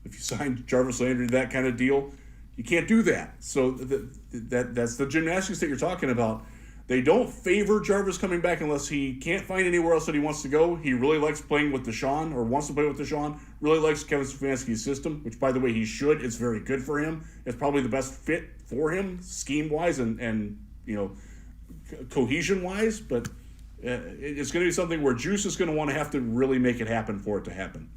If you sign Jarvis Landry to that kind of deal, you can't do that. So that's the gymnastics that you're talking about. They don't favor Jarvis coming back unless he can't find anywhere else that he wants to go. He really likes playing with Deshaun or wants to play with Deshaun. Really likes Kevin Stefanski's system, which, by the way, he should. It's very good for him. It's probably the best fit for him scheme-wise and cohesion-wise. But it's going to be something where Juice is going to want to have to really make it happen for it to happen.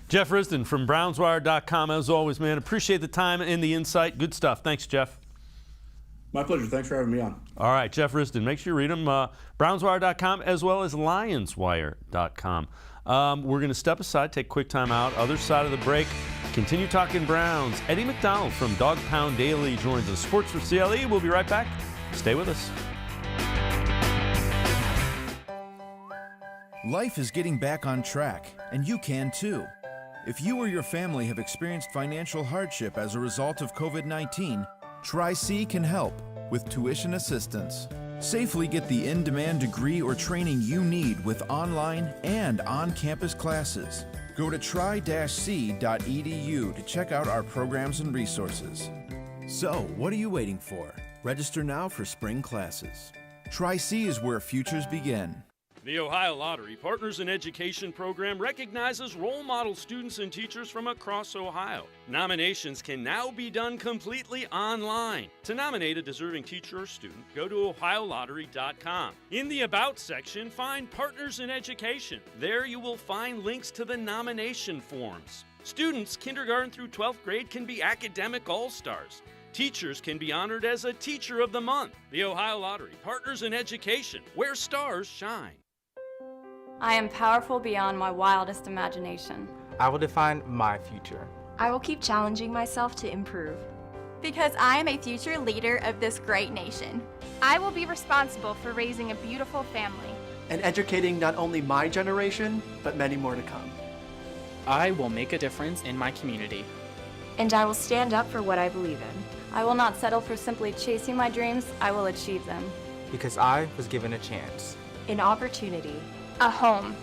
Jeff Risdon from BrownsWire.com. As always, man, appreciate the time and the insight. Good stuff. Thanks, Jeff. My pleasure. Thanks for having me on. All right, Jeff Risdon. Make sure you read him. BrownsWire.com as well as LionsWire.com. We're going to step aside, take a quick time out. Other side of the break, continue talking Browns. Eddie McDonald from Dog Pound Daily joins us. Sports4CLE. We'll be right back. Stay with us. Life is getting back on track, and you can too. If you or your family have experienced financial hardship as a result of COVID-19, Tri-C can help with tuition assistance. Safely get the in-demand degree or training you need with online and on-campus classes. Go to tri-c.edu to check out our programs and resources. So, what are you waiting for? Register now for spring classes. Tri-C is where futures begin. The Ohio Lottery Partners in Education program recognizes role model students and teachers from across Ohio. Nominations can now be done completely online. To nominate a deserving teacher or student, go to OhioLottery.com. In the About section, find Partners in Education. There you will find links to the nomination forms. Students, kindergarten through 12th grade, can be academic all-stars. Teachers can be honored as a Teacher of the Month. The Ohio Lottery Partners in Education, where stars shine. I am powerful beyond my wildest imagination. I will define my future. I will keep challenging myself to improve. Because I am a future leader of this great nation. I will be responsible for raising a beautiful family and educating not only my generation, but many more to come. I will make a difference in my community. And I will stand up for what I believe in. I will not settle for simply chasing my dreams. I will achieve them. Because I was given a chance. An opportunity. a home.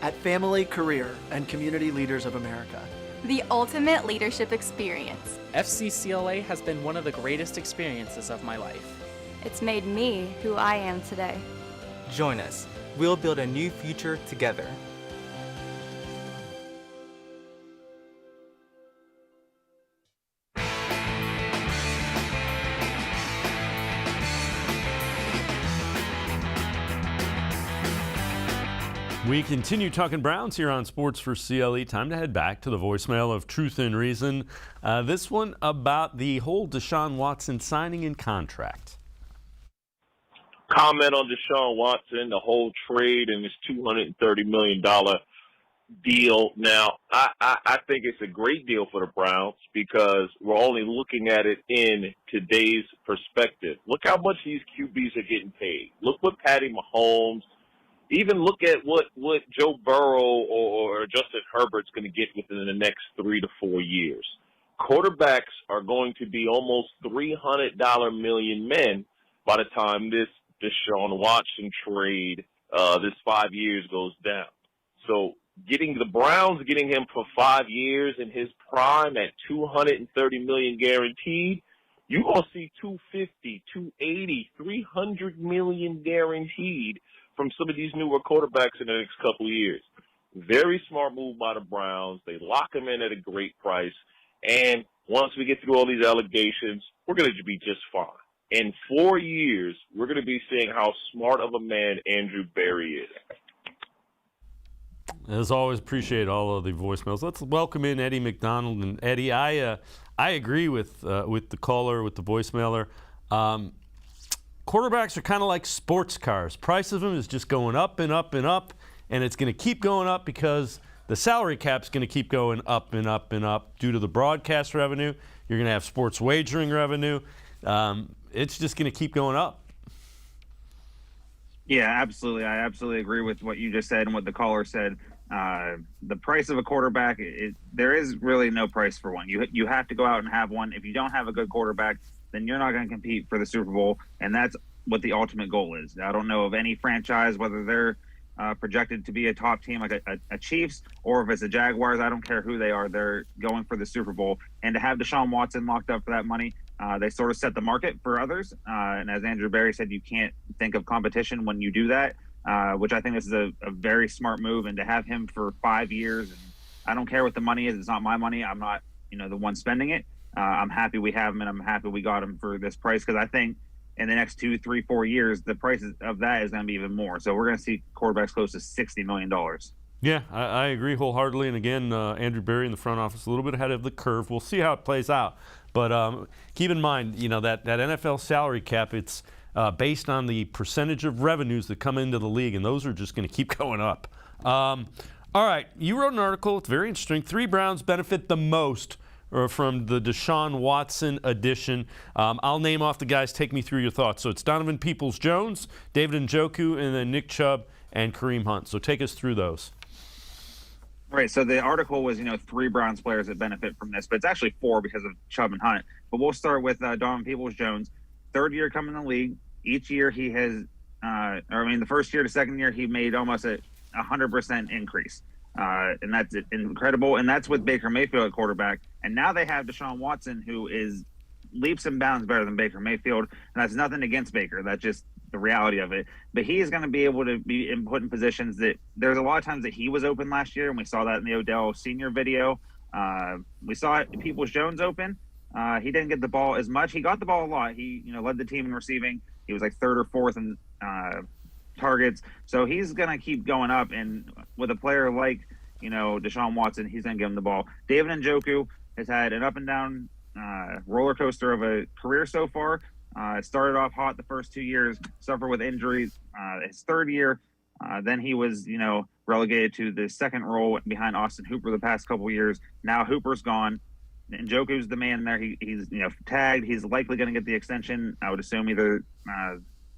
At Family, Career, and Community Leaders of America. The ultimate leadership experience. FCCLA has been one of the greatest experiences of my life. It's made me who I am today. Join us. We'll build a new future together. We continue talking Browns here on Sports4CLE. Time to head back to the voicemail of Truth and Reason. This one about the whole Deshaun Watson signing and contract. Comment on Deshaun Watson, the whole trade and his $230 million deal. Now, I think it's a great deal for the Browns because we're only looking at it in today's perspective. Look how much these QBs are getting paid. Look what Patty Mahomes, even look at what Joe Burrow or Justin Herbert's going to get within the next 3 to 4 years. Quarterbacks are going to be almost $300 million men by the time this Deshaun Watson trade, this 5 years goes down. So getting the Browns, getting him for 5 years in his prime at $230 million guaranteed, you're going to see $250, $280, $300 million guaranteed from some of these newer quarterbacks in the next couple of years. Very smart move by the Browns. They lock him in at a great price. And once we get through all these allegations, we're going to be just fine. In 4 years, we're going to be seeing how smart of a man Andrew Berry is. As always, appreciate all of the voicemails. Let's welcome in Eddie McDonald. And Eddie, I agree with the caller, with the voicemailer. Quarterbacks are kind of like sports cars. Price of them is just going up and up and up, and it's going to keep going up because the salary cap's going to keep going up and up and up due to the broadcast revenue. You're going to have sports wagering revenue. It's just going to keep going up. Yeah, absolutely. I absolutely agree with what you just said and what the caller said. The price of a quarterback, there is really no price for one. You have to go out and have one. If you don't have a good quarterback, then you're not going to compete for the Super Bowl, and that's what the ultimate goal is. I don't know of any franchise, whether they're projected to be a top team like a Chiefs or if it's a Jaguars, I don't care who they are, they're going for the Super Bowl. And to have Deshaun Watson locked up for that money, they sort of set the market for others. And as Andrew Berry said, you can't think of competition when you do that, which I think this is a very smart move. And to have him for 5 years, and I don't care what the money is. It's not my money. I'm not, the one spending it. I'm happy we have him, and I'm happy we got him for this price because I think in the next 2, 3, 4 years, the price of that is going to be even more. So we're going to see quarterbacks close to $60 million. Yeah, I agree wholeheartedly. And again, Andrew Berry in the front office, a little bit ahead of the curve. We'll see how it plays out. But keep in mind, that NFL salary cap, it's based on the percentage of revenues that come into the league, and those are just going to keep going up. All right, you wrote an article. It's very interesting. 3 Browns benefit the most from the Deshaun Watson edition. I'll name off the guys. Take me through your thoughts. So it's Donovan Peoples-Jones, David Njoku, and then Nick Chubb and Kareem Hunt. So take us through those. Right. So the article was, 3 Browns players that benefit from this, but it's actually 4 because of Chubb and Hunt. But we'll start with Donovan Peoples-Jones. 3rd year coming in the league. Each year he has, the first year to second year, he made almost a 100% increase. And that's incredible. And that's with Baker Mayfield at quarterback. And now they have Deshaun Watson, who is leaps and bounds better than Baker Mayfield. And that's nothing against Baker. That's just the reality of it. But he is going to be able to be put in positions that there's a lot of times that he was open last year. And we saw that in the Odell Senior video. We saw Peoples-Jones open. He didn't get the ball as much. He got the ball a lot. He, led the team in receiving. He was like 3rd or 4th in targets. So he's going to keep going up. And with a player like, Deshaun Watson, he's going to give him the ball. David Njoku has had an up and down roller coaster of a career so far. Started off hot the first 2 years, suffered with injuries. His 3rd year, then he was, relegated to the 2nd role behind Austin Hooper the past couple years. Now Hooper's gone. Njoku's the man there. He's tagged. He's likely going to get the extension. I would assume either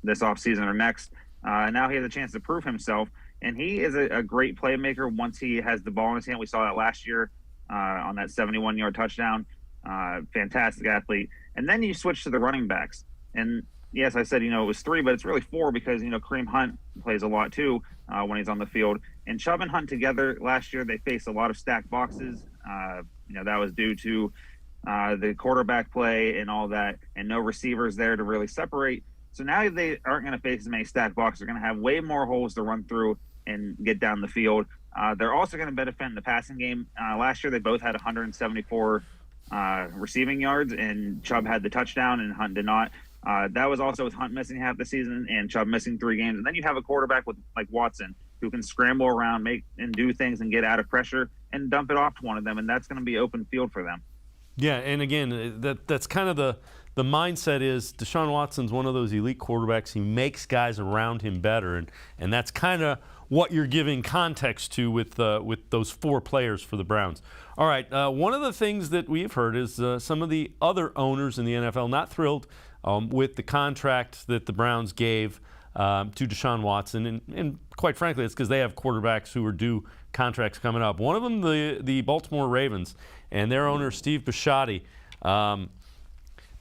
this offseason or next. Now he has a chance to prove himself, and he is a great playmaker once he has the ball in his hand. We saw that last year on that 71-yard touchdown. Fantastic athlete. And then you switch to the running backs. And yes, I said, it was 3, but it's really 4 because, Kareem Hunt plays a lot too when he's on the field. And Chubb and Hunt together last year, they faced a lot of stacked boxes. That was due to the quarterback play and all that, and no receivers there to really separate. So now they aren't going to face as many stacked boxes. They're going to have way more holes to run through and get down the field. They're also going to benefit in the passing game. Last year, they both had 174 receiving yards, and Chubb had the touchdown and Hunt did not. That was also with Hunt missing half the season and Chubb missing 3 games. And then you have a quarterback like Watson who can scramble around, make and do things and get out of pressure and dump it off to one of them, and that's going to be open field for them. Yeah, and again, that's kind of the mindset is Deshaun Watson's one of those elite quarterbacks. He makes guys around him better, and that's kind of what you're giving context to with those 4 players for the Browns. All right, one of the things that we've heard is some of the other owners in the NFL not thrilled with the contract that the Browns gave to Deshaun Watson, and quite frankly, it's because they have quarterbacks who are due contracts coming up. One of them, the Baltimore Ravens, and their owner, Steve Bisciotti,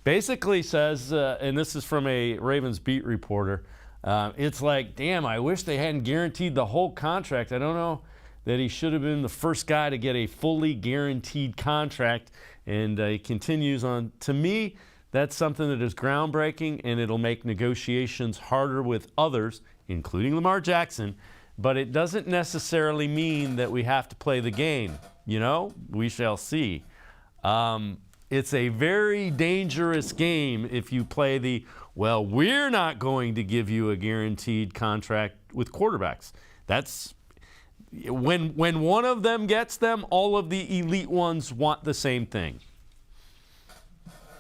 basically says, and this is from a Ravens beat reporter, it's like, damn, I wish they hadn't guaranteed the whole contract. I don't know that he should have been the first guy to get a fully guaranteed contract. And he continues on, to me, that's something that is groundbreaking, and it'll make negotiations harder with others, including Lamar Jackson, but it doesn't necessarily mean that we have to play the game. We shall see. It's a very dangerous game if you play we're not going to give you a guaranteed contract with quarterbacks. That's when one of them gets them, all of the elite ones want the same thing.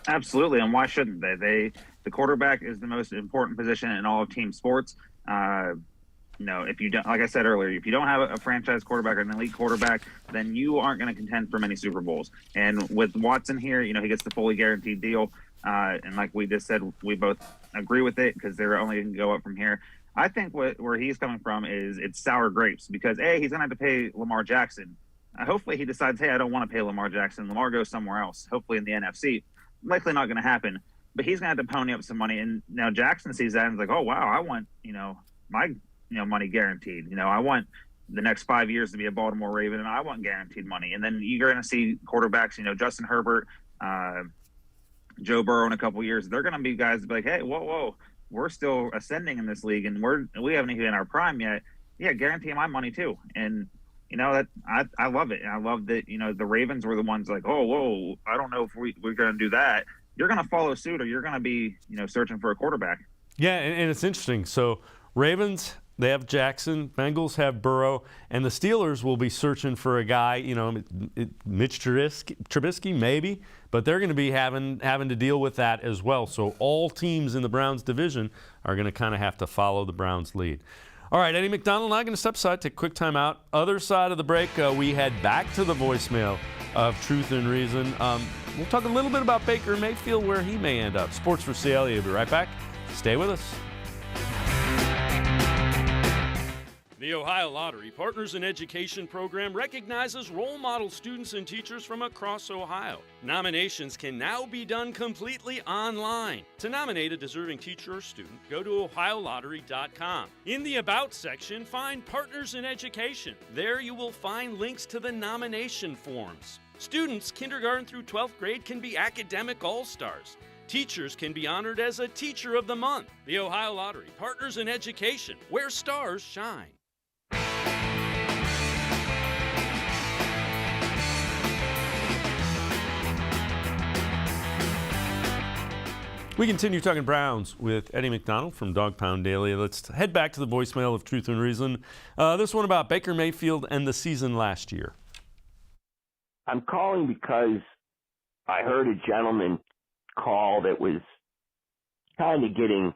Absolutely, and why shouldn't they? The quarterback is the most important position in all of team sports. If you don't, like I said earlier, if you don't have a franchise quarterback or an elite quarterback, then you aren't going to contend for many Super Bowls. And with Watson here, he gets the fully guaranteed deal. And like we just said, we both agree with it because they're only going to go up from here. I think where he's coming from is it's sour grapes because, A, he's going to have to pay Lamar Jackson. Hopefully he decides, hey, I don't want to pay Lamar Jackson. Lamar goes somewhere else, hopefully in the NFC. Likely not going to happen. But he's going to have to pony up some money. And now Jackson sees that and is like, oh, wow, I want, my money guaranteed. I want the next 5 years to be a Baltimore Raven, and I want guaranteed money. And then you're going to see quarterbacks, Justin Herbert, Joe Burrow in a couple years. They're going to be guys to be like, hey, whoa, we're still ascending in this league, and we haven't even hit our prime yet. Yeah, guarantee my money too. And that I love it. And I love that the Ravens were the ones like, oh, whoa, I don't know if we're going to do that. You're going to follow suit, or you're going to be searching for a quarterback. Yeah, and it's interesting. So Ravens, they have Jackson, Bengals have Burrow, and the Steelers will be searching for a guy, Mitch Trubisky maybe, but they're going to be having to deal with that as well. So all teams in the Browns division are going to kind of have to follow the Browns' lead. All right, Eddie McDonald and I are going to step aside, take a quick time out. Other side of the break, we head back to the voicemail of Truth and Reason. We'll talk a little bit about Baker Mayfield, where he may end up. Sports4CLE, we'll be right back. Stay with us. The Ohio Lottery Partners in Education program recognizes role model students and teachers from across Ohio. Nominations can now be done completely online. To nominate a deserving teacher or student, go to OhioLottery.com. In the About section, find Partners in Education. There you will find links to the nomination forms. Students kindergarten through 12th grade can be academic all-stars. Teachers can be honored as a Teacher of the Month. The Ohio Lottery Partners in Education, where stars shine. We continue talking Browns with Eddie McDonald from Dog Pound Daily. Let's head back to the voicemail of Truth and Reason. This one about Baker Mayfield and the season last year. I'm calling because I heard a gentleman call that was kind of getting,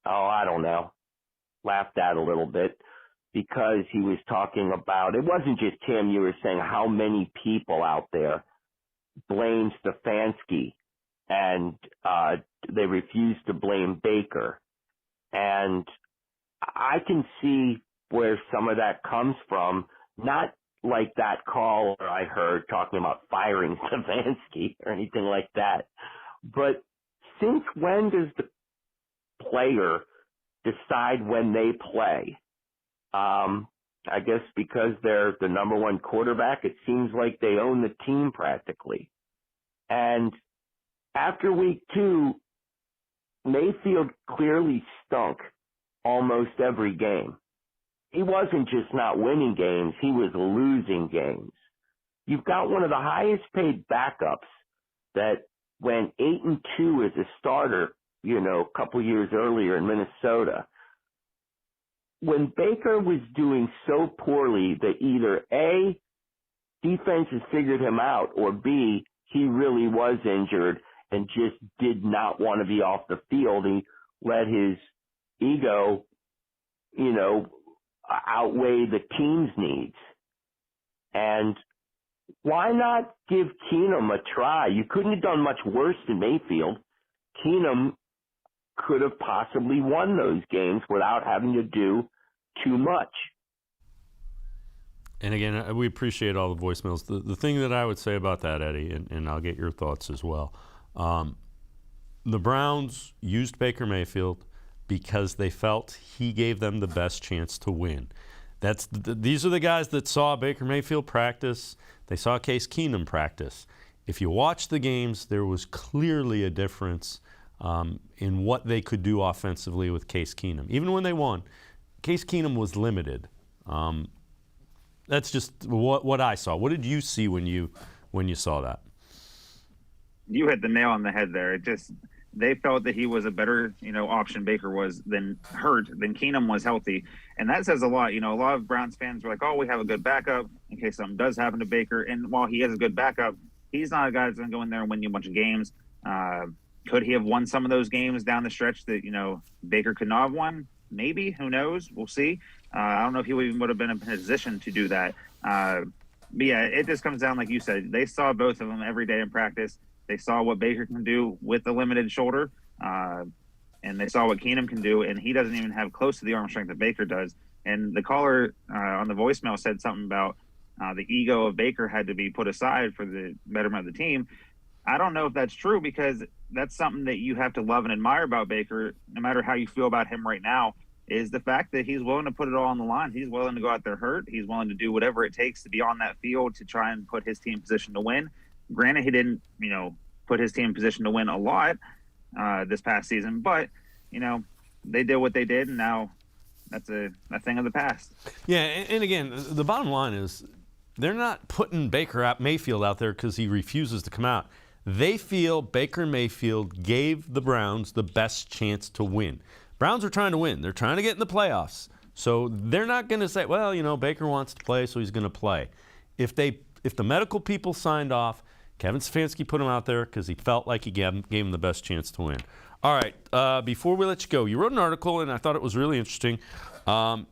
laughed at a little bit because he was talking about, it wasn't just him, you were saying how many people out there blame Stefanski, and they refuse to blame Baker. And I can see where some of that comes from, not like that call I heard talking about firing Stefanski or anything like that. But since when does the player decide when they play? I guess because they're the number one quarterback, it seems like they own the team practically. And after week 2, Mayfield clearly stunk almost every game. He wasn't just not winning games, he was losing games. You've got one of the highest paid backups that went 8-2 as a starter, a couple years earlier in Minnesota. When Baker was doing so poorly that either A, defenses figured him out, or B, he really was injured and just did not want to be off the field, he let his ego, outweigh the team's needs. And why not give Keenum a try? You couldn't have done much worse than Mayfield. Keenum could have possibly won those games without having to do too much. And again, we appreciate all the voicemails. The thing that I would say about that, Eddie, and I'll get your thoughts as well, the Browns used Baker Mayfield because they felt he gave them the best chance to win. These are the guys that saw Baker Mayfield practice. They saw Case Keenum practice. If you watch the games, there was clearly a difference in what they could do offensively with Case Keenum. Even when they won, Case Keenum was limited. That's just what I saw. What did you see when you saw that? You hit the nail on the head there. They felt that he was a better, option, Baker was, than Keenum was healthy. And that says a lot. A lot of Browns fans were like, oh, we have a good backup in case something does happen to Baker. And while he has a good backup, he's not a guy that's going to go in there and win you a bunch of games. Could he have won some of those games down the stretch that, Baker could not have won? Maybe. Who knows? We'll see. I don't know if he would have been in a position to do that. But yeah, it just comes down, like you said, they saw both of them every day in practice. They saw what Baker can do with the limited shoulder, and they saw what Keenum can do, and he doesn't even have close to the arm strength that Baker does. And the caller on the voicemail said something about the ego of Baker had to be put aside for the betterment of the team. I don't know if that's true, because that's something that you have to love and admire about Baker, no matter how you feel about him right now, is the fact that he's willing to put it all on the line. He's willing to go out there hurt. He's willing to do whatever it takes to be on that field to try and put his team in position to win. Granted, he didn't, put his team in position to win a lot this past season, but, they did what they did, and now that's a thing of the past. Yeah, and again, the bottom line is they're not putting Mayfield out there because he refuses to come out. They feel Baker Mayfield gave the Browns the best chance to win. Browns are trying to win. They're trying to get in the playoffs. So they're not going to say, well, Baker wants to play, so he's going to play. If the medical people signed off, Kevin Stefanski put him out there because he felt like he gave him the best chance to win. All right, before we let you go, you wrote an article, and I thought it was really interesting, on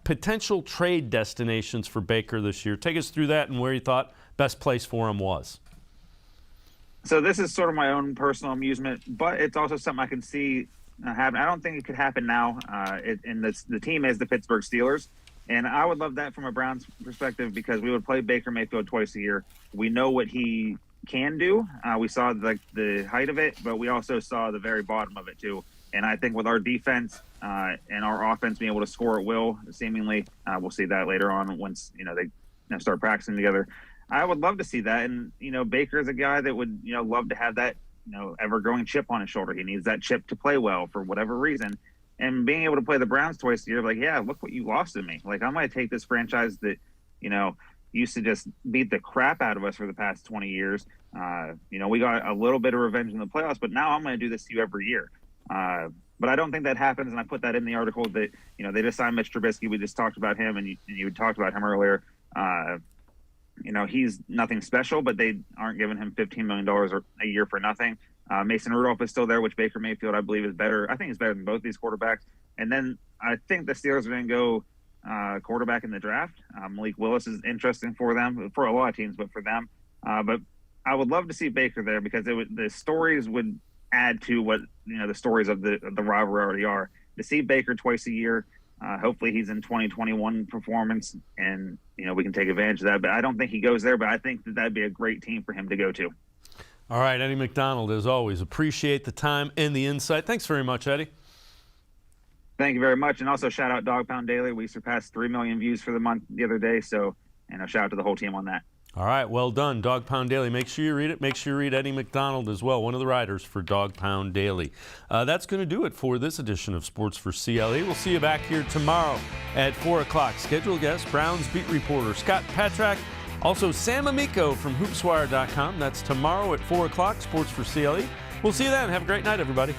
potential trade destinations for Baker this year. Take us through that and where you thought best place for him was. So this is sort of my own personal amusement, but it's also something I can see happen. I don't think it could happen now. The team is the Pittsburgh Steelers. And I would love that from a Browns perspective, because we would play Baker Mayfield twice a year. We know what he can do. We saw the height of it, but we also saw the very bottom of it too. And I think with our defense and our offense being able to score at will, seemingly, we'll see that later on once they start practicing together. I would love to see that. And Baker's a guy that would love to have that ever-growing chip on his shoulder. He needs that chip to play well for whatever reason. And being able to play the Browns twice a year, look what you lost to me. I'm going to take this franchise that, used to just beat the crap out of us for the past 20 years. We got a little bit of revenge in the playoffs, but now I'm going to do this to you every year. But I don't think that happens, and I put that in the article that, they just signed Mitch Trubisky. We just talked about him, and you talked about him earlier. He's nothing special, but they aren't giving him $15 million a year for nothing. Mason Rudolph is still there, which Baker Mayfield, I believe, is better. I think he's better than both these quarterbacks. And then I think the Steelers are going to go quarterback in the draft. Malik Willis is interesting for them, for a lot of teams, but for them. But I would love to see Baker there because the stories would add to what the stories of the rivalry already are. To see Baker twice a year, hopefully he's in 2021 performance, and we can take advantage of that. But I don't think he goes there. But I think that'd be a great team for him to go to. All right, Eddie McDonald, as always, appreciate the time and the insight. Thanks very much, Eddie. Thank you very much, and also shout out Dog Pound Daily. We surpassed 3 million views for the month the other day, so shout out to the whole team on that. All right, well done, Dog Pound Daily. Make sure you read it. Make sure you read Eddie McDonald as well, one of the writers for Dog Pound Daily. That's going to do it for this edition of Sports for CLE. We'll see you back here tomorrow at 4 o'clock. Scheduled guest, Browns beat reporter Scott Patrak, also Sam Amico from hoopswire.com. That's tomorrow at 4 o'clock, Sports for CLE. We'll see you then. Have a great night, everybody.